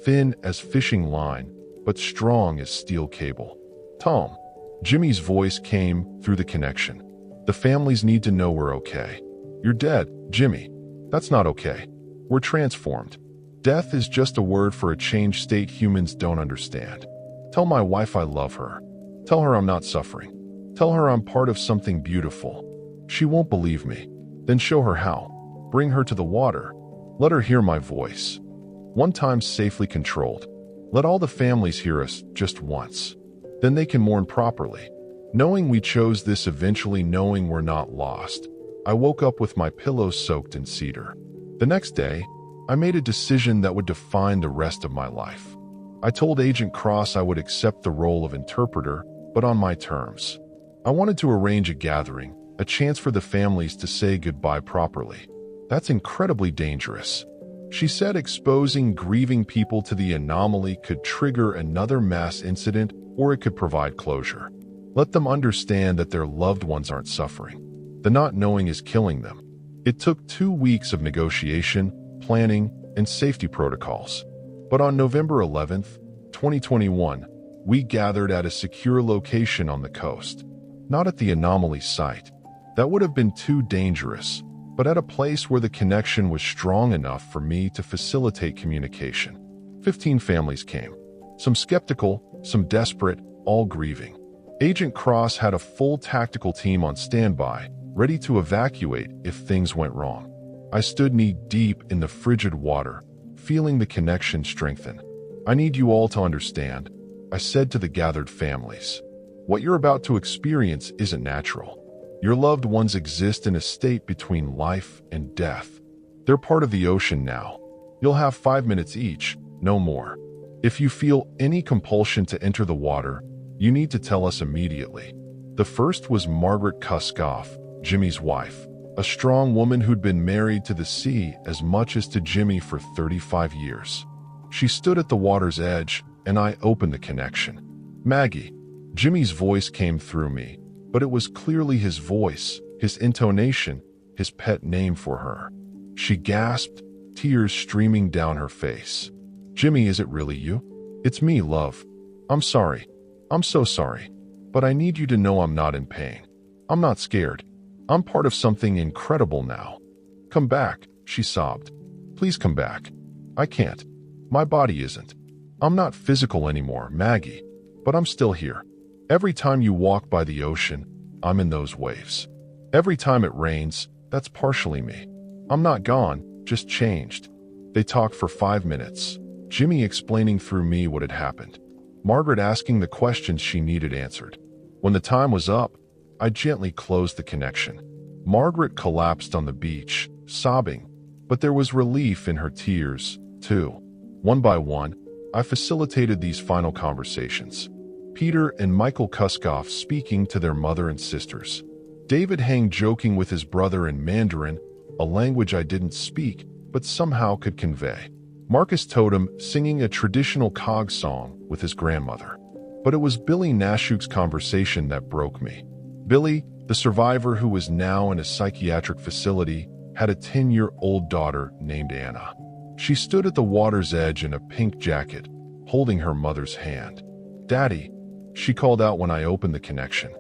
thin as fishing line, but strong as steel cable. Tom. Jimmy's voice came through the connection. The families need to know we're okay. You're dead, Jimmy. That's not okay. We're transformed. Death is just a word for a changed state humans don't understand. Tell my wife I love her. Tell her I'm not suffering. Tell her I'm part of something beautiful. She won't believe me. Then show her how. Bring her to the water. Let her hear my voice. One time safely controlled. Let all the families hear us just once. Then they can mourn properly. Knowing we chose this, eventually knowing we're not lost. I woke up with my pillows soaked in cedar. The next day, I made a decision that would define the rest of my life. I told Agent Cross I would accept the role of interpreter, but on my terms. I wanted to arrange a gathering, a chance for the families to say goodbye properly. That's incredibly dangerous. She said exposing grieving people to the anomaly could trigger another mass incident, or it could provide closure. Let them understand that their loved ones aren't suffering. The not knowing is killing them. It took 2 weeks of negotiation, planning, and safety protocols. But on November 11th, 2021, we gathered at a secure location on the coast. Not at the anomaly site. That would have been too dangerous, but at a place where the connection was strong enough for me to facilitate communication. 15 families came. Some skeptical, some desperate, all grieving. Agent Cross had a full tactical team on standby, ready to evacuate if things went wrong. I stood knee-deep in the frigid water, feeling the connection strengthen. I need you all to understand, I said to the gathered families. What you're about to experience isn't natural. Your loved ones exist in a state between life and death. They're part of the ocean now. You'll have 5 minutes each, no more. If you feel any compulsion to enter the water, you need to tell us immediately. The first was Margaret Kuskoff, Jimmy's wife, a strong woman who'd been married to the sea as much as to Jimmy for 35 years. She stood at the water's edge, and I opened the connection. Maggie. Jimmy's voice came through me, but it was clearly his voice, his intonation, his pet name for her. She gasped, tears streaming down her face. Jimmy, is it really you? It's me, love. I'm sorry. I'm so sorry. But I need you to know I'm not in pain. I'm not scared. I'm part of something incredible now. Come back, she sobbed. Please come back. I can't. My body isn't. I'm not physical anymore, Maggie. But I'm still here. Every time you walk by the ocean, I'm in those waves. Every time it rains, that's partially me. I'm not gone, just changed. They talked for 5 minutes. Jimmy explaining through me what had happened. Margaret asking the questions she needed answered. When the time was up, I gently closed the connection. Margaret collapsed on the beach, sobbing, but there was relief in her tears, too. One by one, I facilitated these final conversations. Peter and Michael Kuskoff speaking to their mother and sisters. David Hang joking with his brother in Mandarin, a language I didn't speak, but somehow could convey. Marcus Totem singing a traditional Cog song with his grandmother. But it was Billy Nashuk's conversation that broke me. Billy, the survivor who was now in a psychiatric facility, had a 10-year-old daughter named Anna. She stood at the water's edge in a pink jacket, holding her mother's hand. "Daddy," she called out when I opened the connection.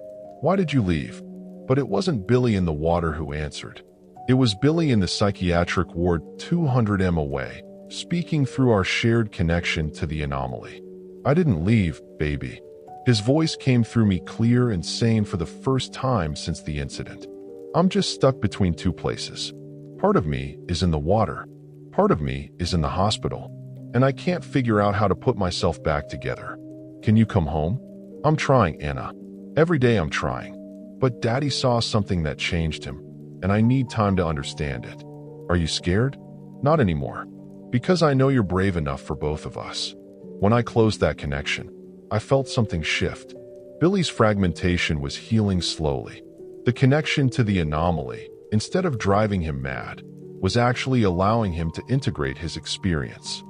"Why did you leave?" But it wasn't Billy in the water who answered. It was Billy in the psychiatric ward 200 m away, speaking through our shared connection to the anomaly. "I didn't leave, baby." His voice came through me clear and sane for the first time since the incident. "I'm just stuck between two places. Part of me is in the water. Part of me is in the hospital. And I can't figure out how to put myself back together. Can you come home?" "I'm trying, Anna. Every day I'm trying. But Daddy saw something that changed him, and I need time to understand it." "Are you scared?" "Not anymore. Because I know you're brave enough for both of us." When I closed that connection, I felt something shift. Billy's fragmentation was healing slowly. The connection to the anomaly, instead of driving him mad, was actually allowing him to integrate his experience.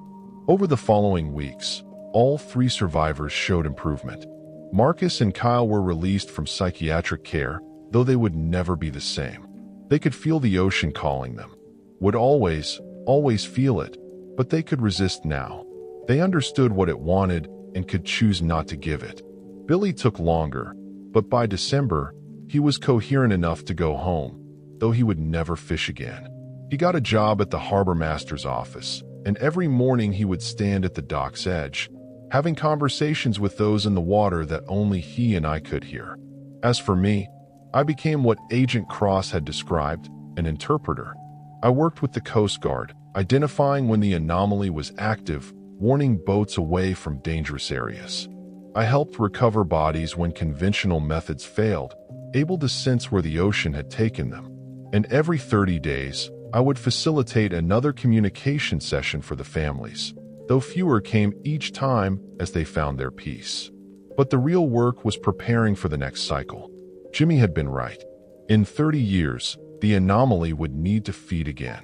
Over the following weeks, all 3 survivors showed improvement. Marcus and Kyle were released from psychiatric care, though they would never be the same. They could feel the ocean calling them. Would always feel it, but they could resist now. They understood what it wanted and could choose not to give it. Billy took longer, but by December, he was coherent enough to go home, though he would never fish again. He got a job at the harbor master's office, and every morning he would stand at the dock's edge, having conversations with those in the water that only he and I could hear. As for me, I became what Agent Cross had described, an interpreter. I worked with the Coast Guard, identifying when the anomaly was active, warning boats away from dangerous areas. I helped recover bodies when conventional methods failed, able to sense where the ocean had taken them. And every 30 days, I would facilitate another communication session for the families, though fewer came each time as they found their peace. But the real work was preparing for the next cycle. Jimmy had been right. In 30 years, the anomaly would need to feed again.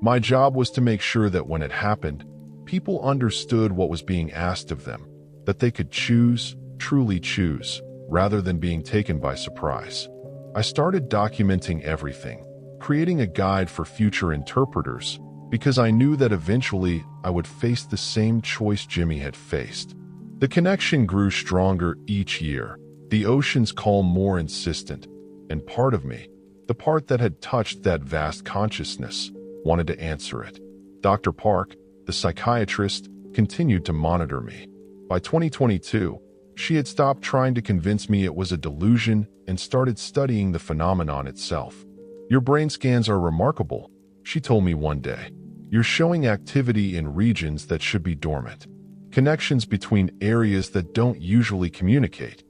My job was to make sure that when it happened, people understood what was being asked of them, that they could choose, truly choose, rather than being taken by surprise. I started documenting everything, creating a guide for future interpreters, because I knew that eventually I would face the same choice Jimmy had faced. The connection grew stronger each year, the ocean's call more insistent, and part of me, the part that had touched that vast consciousness, wanted to answer it. Dr. Park, the psychiatrist, continued to monitor me. By 2022, she had stopped trying to convince me it was a delusion and started studying the phenomenon itself. "Your brain scans are remarkable," she told me one day. "You're showing activity in regions that should be dormant, connections between areas that don't usually communicate.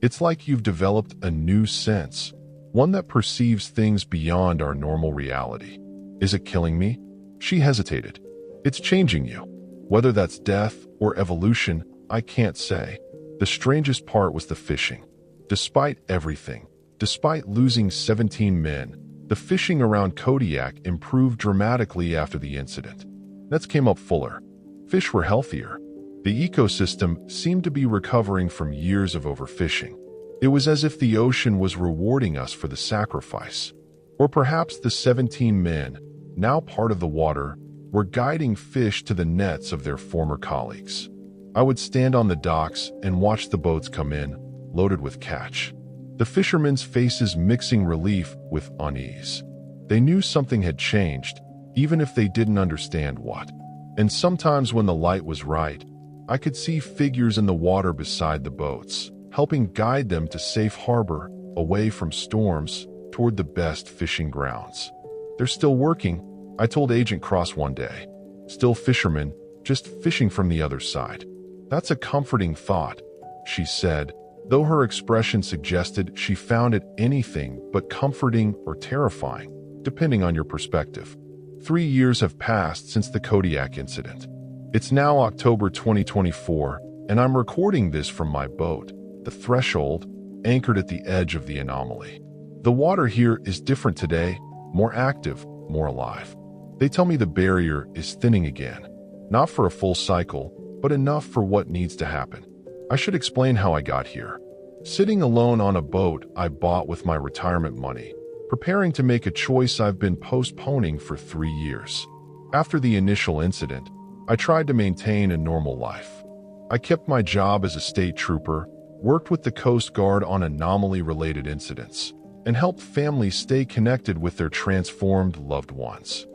It's like you've developed a new sense, one that perceives things beyond our normal reality." "Is it killing me?" She hesitated. "It's changing you. Whether that's death or evolution, I can't say." The strangest part was the fishing. Despite everything, despite losing 17 men, the fishing around Kodiak improved dramatically after the incident. Nets came up fuller. Fish were healthier. The ecosystem seemed to be recovering from years of overfishing. It was as if the ocean was rewarding us for the sacrifice. Or perhaps the 17 men, now part of the water, were guiding fish to the nets of their former colleagues. I would stand on the docks and watch the boats come in, loaded with catch. The fishermen's faces mixing relief with unease. They knew something had changed, even if they didn't understand what. And sometimes when the light was right, I could see figures in the water beside the boats, helping guide them to safe harbor, away from storms, toward the best fishing grounds. "They're still working," I told Agent Cross one day. "Still fishermen, just fishing from the other side." "That's a comforting thought," she said, though her expression suggested she found it anything but comforting or terrifying, depending on your perspective. 3 years have passed since the Kodiak incident. It's now October 2024, and I'm recording this from my boat, the Threshold, anchored at the edge of the anomaly. The water here is different today, more active, more alive. They tell me the barrier is thinning again, not for a full cycle, but enough for what needs to happen. I should explain how I got here. Sitting alone on a boat I bought with my retirement money, preparing to make a choice I've been postponing for 3 years. After the initial incident, I tried to maintain a normal life. I kept my job as a state trooper, worked with the Coast Guard on anomaly-related incidents, and helped families stay connected with their transformed loved ones.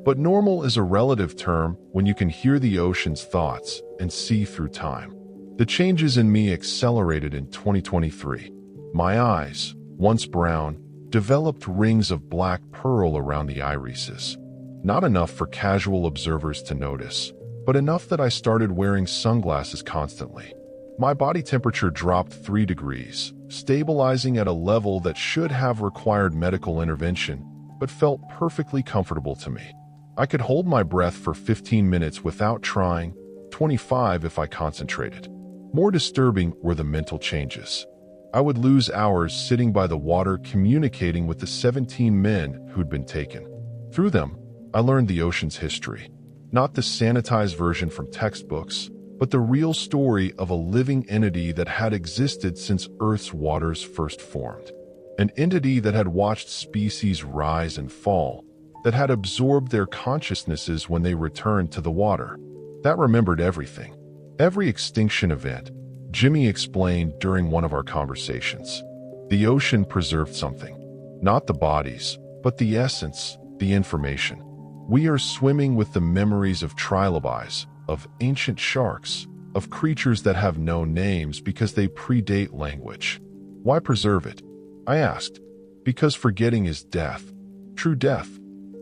But normal is a relative term when you can hear the ocean's thoughts and see through time. The changes in me accelerated in 2023. My eyes, once brown, developed rings of black pearl around the irises. Not enough for casual observers to notice, but enough that I started wearing sunglasses constantly. My body temperature dropped 3 degrees, stabilizing at a level that should have required medical intervention, but felt perfectly comfortable to me. I could hold my breath for 15 minutes without trying, 25 if I concentrated. More disturbing were the mental changes. I would lose hours sitting by the water communicating with the 17 men who'd been taken. Through them, I learned the ocean's history. Not the sanitized version from textbooks, but the real story of a living entity that had existed since Earth's waters first formed. An entity that had watched species rise and fall, that had absorbed their consciousnesses when they returned to the water, that remembered everything. Every extinction event, Jimmy explained during one of our conversations. The ocean preserved something. Not the bodies, but the essence, the information. We are swimming with the memories of trilobites, of ancient sharks, of creatures that have no names because they predate language. Why preserve it? I asked. Because forgetting is death. True death.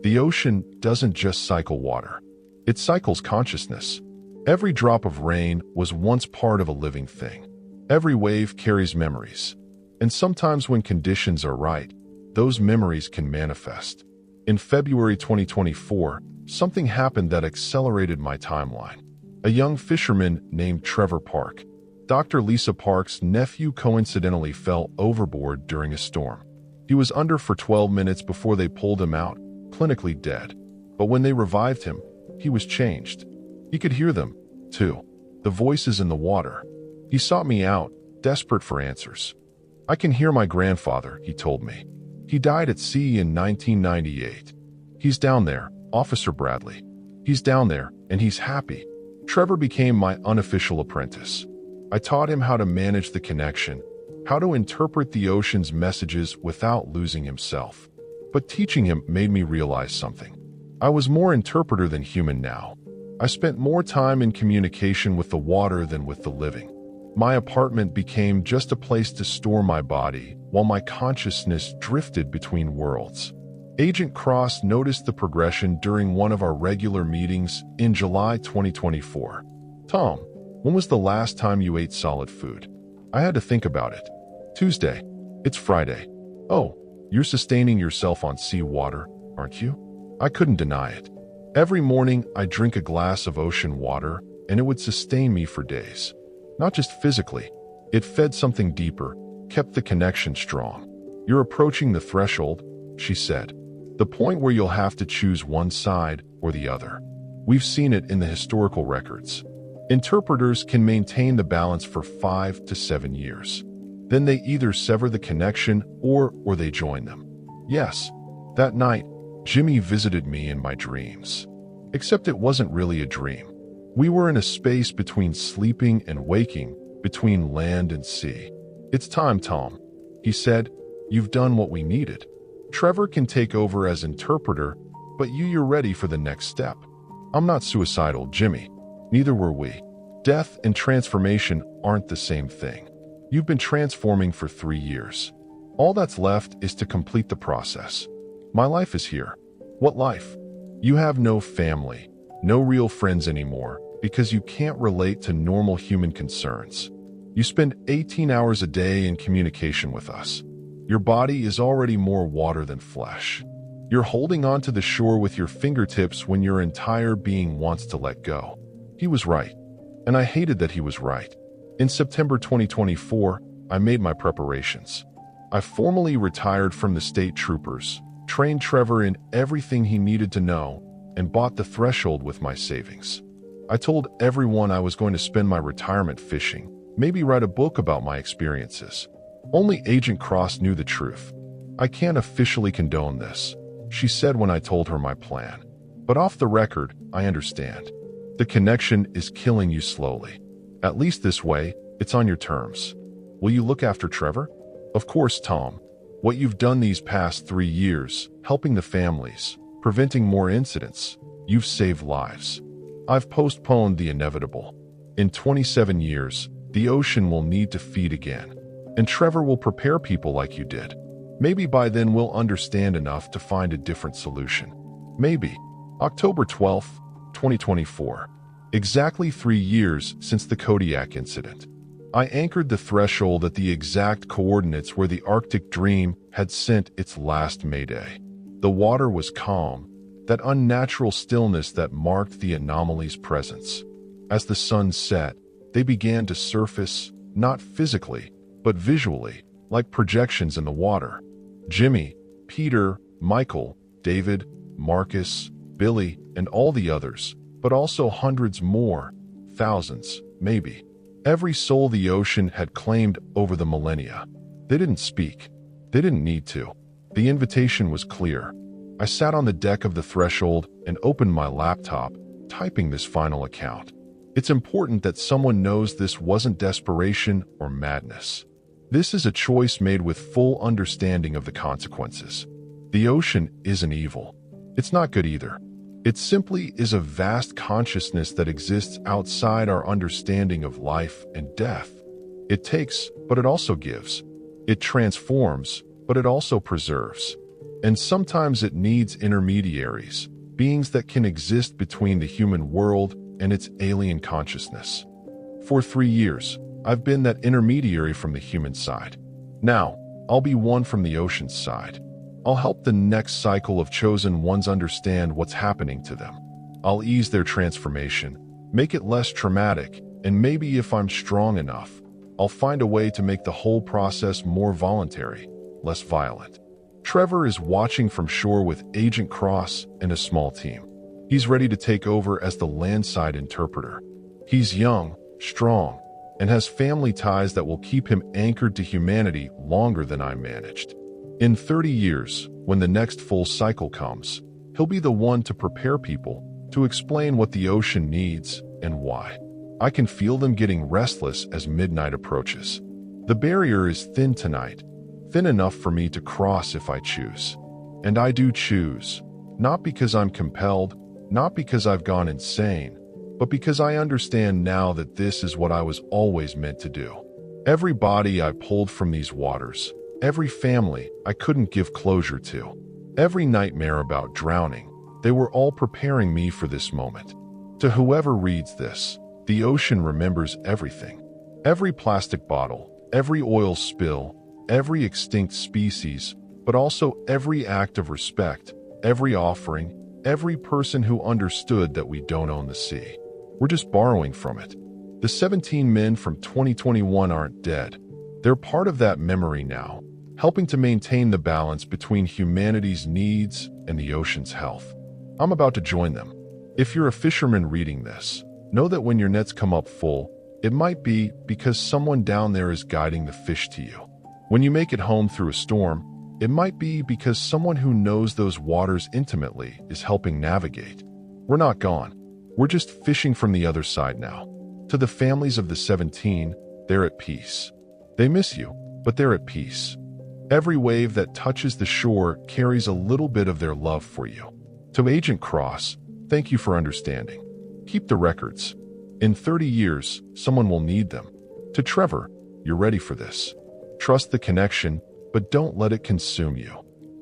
The ocean doesn't just cycle water. It cycles consciousness. Every drop of rain was once part of a living thing. Every wave carries memories. And sometimes when conditions are right, those memories can manifest. In February 2024, something happened that accelerated my timeline. A young fisherman named Trevor Park, Dr. Lisa Park's nephew, coincidentally fell overboard during a storm. He was under for 12 minutes before they pulled him out, clinically dead. But when they revived him, he was changed. He could hear them, too, the voices in the water. He sought me out, desperate for answers. I can hear my grandfather, he told me. He died at sea in 1998. He's down there, Officer Bradley. He's down there, and he's happy. Trevor became my unofficial apprentice. I taught him how to manage the connection, how to interpret the ocean's messages without losing himself. But teaching him made me realize something. I was more interpreter than human now. I spent more time in communication with the water than with the living. My apartment became just a place to store my body, while my consciousness drifted between worlds. Agent Cross noticed the progression during one of our regular meetings in July 2024. Tom, when was the last time you ate solid food? I had to think about it. Tuesday. It's Friday. Oh, you're sustaining yourself on seawater, aren't you? I couldn't deny it. Every morning, I drink a glass of ocean water, and it would sustain me for days. Not just physically. It fed something deeper, kept the connection strong. You're approaching the threshold, she said. The point where you'll have to choose one side or the other. We've seen it in the historical records. Interpreters can maintain the balance for 5 to 7 years. Then they either sever the connection or they join them. Yes, that night, Jimmy visited me in my dreams. Except it wasn't really a dream. We were in a space between sleeping and waking, between land and sea. It's time, Tom, he said. You've done what we needed. Trevor can take over as interpreter, but you're ready for the next step. I'm not suicidal, Jimmy. Neither were we. Death and transformation aren't the same thing. You've been transforming for 3 years. All that's left is to complete the process. My life is here. What life? You have no family, no real friends anymore, because you can't relate to normal human concerns. You spend 18 hours a day in communication with us. Your body is already more water than flesh. You're holding on to the shore with your fingertips when your entire being wants to let go. He was right, and I hated that he was right. In September 2024, I made my preparations. I formally retired from the state troopers, trained Trevor in everything he needed to know, and bought the threshold with my savings. I told everyone I was going to spend my retirement fishing, Maybe write a book about my experiences. Only Agent Cross knew the truth. I can't officially condone this, she said when I told her my plan. But off the record, I understand. The connection is killing you slowly. At least this way, it's on your terms. Will you look after Trevor? Of course, Tom. What you've done these past 3 years, helping the families, preventing more incidents, you've saved lives. I've postponed the inevitable. In 27 years, the ocean will need to feed again. And Trevor will prepare people like you did. Maybe by then we'll understand enough to find a different solution. Maybe. October 12th, 2024. Exactly 3 years since the Kodiak incident. I anchored the threshold at the exact coordinates where the Arctic Dream had sent its last mayday. The water was calm, that unnatural stillness that marked the anomaly's presence. As the sun set, they began to surface, not physically, but visually, like projections in the water. Jimmy, Peter, Michael, David, Marcus, Billy, and all the others, but also hundreds more, thousands, maybe. Every soul the ocean had claimed over the millennia. They didn't speak. They didn't need to. The invitation was clear. I sat on the deck of the threshold and opened my laptop, typing this final account. It's important that someone knows this wasn't desperation or madness. This is a choice made with full understanding of the consequences. The ocean isn't evil. It's not good either. It simply is a vast consciousness that exists outside our understanding of life and death. It takes, but it also gives. It transforms, but it also preserves. And sometimes it needs intermediaries, beings that can exist between the human world and its alien consciousness. For 3 years, I've been that intermediary from the human side. Now, I'll be one from the ocean's side. I'll help the next cycle of chosen ones understand what's happening to them. I'll ease their transformation, make it less traumatic, and maybe if I'm strong enough, I'll find a way to make the whole process more voluntary, less violent. Trevor is watching from shore with Agent Cross and a small team. He's ready to take over as the landside interpreter. He's young, strong, and has family ties that will keep him anchored to humanity longer than I managed. In 30 years, when the next full cycle comes, he'll be the one to prepare people, to explain what the ocean needs and why. I can feel them getting restless as midnight approaches. The barrier is thin tonight, thin enough for me to cross if I choose. And I do choose, not because I'm compelled, not because I've gone insane, but because I understand now that this is what I was always meant to do. Every body I pulled from these waters, every family I couldn't give closure to, every nightmare about drowning, they were all preparing me for this moment. To whoever reads this, the ocean remembers everything. Every plastic bottle, every oil spill, every extinct species, but also every act of respect, every offering, every person who understood that we don't own the sea. We're just borrowing from it. The 17 men from 2021 aren't dead. They're part of that memory now, helping to maintain the balance between humanity's needs and the ocean's health. I'm about to join them. If you're a fisherman reading this, know that when your nets come up full, it might be because someone down there is guiding the fish to you. When you make it home through a storm, it might be because someone who knows those waters intimately is helping navigate. We're not gone. We're just fishing from the other side now. To the families of the 17, they're at peace. They miss you, but they're at peace. Every wave that touches the shore carries a little bit of their love for you. To Agent Cross, thank you for understanding. Keep the records. In 30 years, someone will need them. To Trevor, you're ready for this. Trust the connection, but don't let it consume you.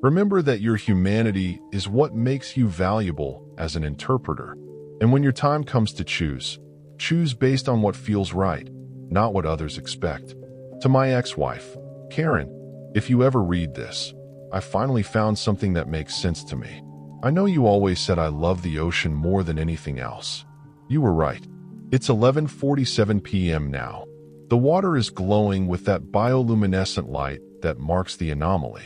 Remember that your humanity is what makes you valuable as an interpreter. And when your time comes to choose based on what feels right, not what others expect. To my ex-wife, Karen, if you ever read this, I finally found something that makes sense to me. I know you always said I love the ocean more than anything else. You were right. It's 11:47 p.m. now. The water is glowing with that bioluminescent light that marks the anomaly.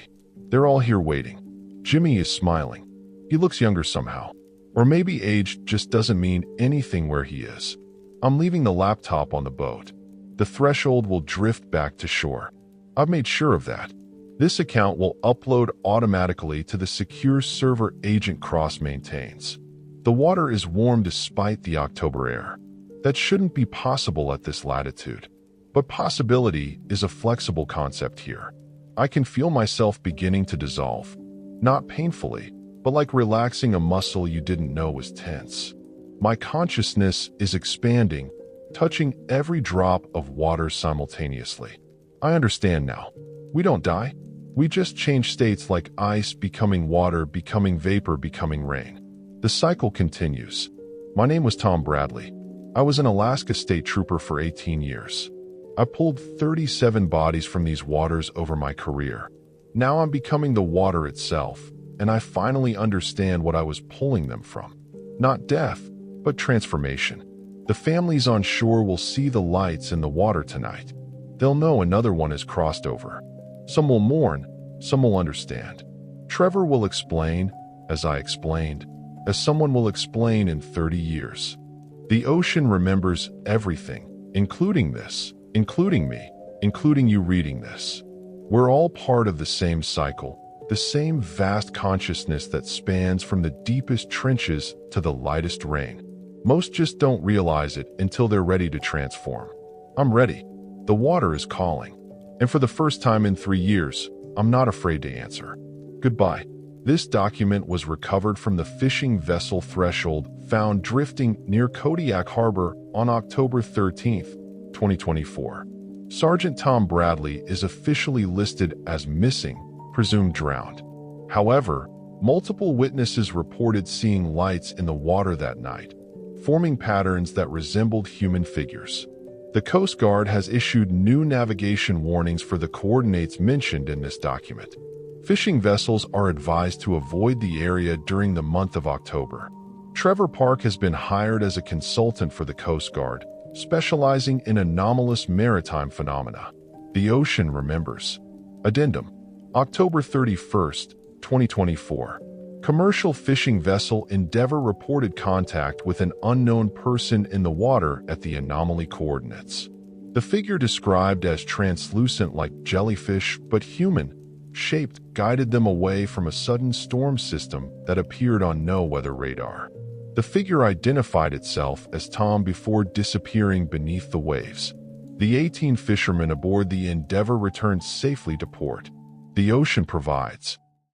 They're all here waiting. Jimmy is smiling. He looks younger somehow. Or maybe age just doesn't mean anything where he is. I'm leaving the laptop on the boat. the threshold will drift back to shore. I've made sure of that. This account will upload automatically to the secure server Agent Cross maintains. The water is warm despite the October air. That shouldn't be possible at this latitude. But possibility is a flexible concept here. I can feel myself beginning to dissolve. Not painfully, but like relaxing a muscle you didn't know was tense. My consciousness is expanding, touching every drop of water simultaneously. I understand now. We don't die. We just change states like ice becoming water, becoming vapor, becoming rain. The cycle continues. My name was Tom Bradley. I was an Alaska State Trooper for 18 years. I pulled 37 bodies from these waters over my career. Now I'm becoming the water itself, and I finally understand what I was pulling them from. Not death, but transformation. The families on shore will see the lights in the water tonight. They'll know another one has crossed over. Some will mourn, some will understand. Trevor will explain, as I explained, as someone will explain in 30 years. The ocean remembers everything, including this, including me, including you reading this. We're all part of the same cycle, the same vast consciousness that spans from the deepest trenches to the lightest rain. Most just don't realize it until they're ready to transform. I'm ready. The water is calling. And for the first time in 3 years, I'm not afraid to answer. Goodbye. This document was recovered from the fishing vessel Threshold, found drifting near Kodiak Harbor on October 13, 2024. Sergeant Tom Bradley is officially listed as missing, presumed drowned. However, multiple witnesses reported seeing lights in the water that night, forming patterns that resembled human figures. The Coast Guard has issued new navigation warnings for the coordinates mentioned in this document. Fishing vessels are advised to avoid the area during the month of October. Trevor Park has been hired as a consultant for the Coast Guard, specializing in anomalous maritime phenomena. The ocean remembers. Addendum. October 31st, 2024. Commercial fishing vessel Endeavour reported contact with an unknown person in the water at the anomaly coordinates. The figure, described as translucent like jellyfish but human-shaped, guided them away from a sudden storm system that appeared on no weather radar. The figure identified itself as Tom before disappearing beneath the waves. The 18 fishermen aboard the Endeavour returned safely to port. The ocean provides.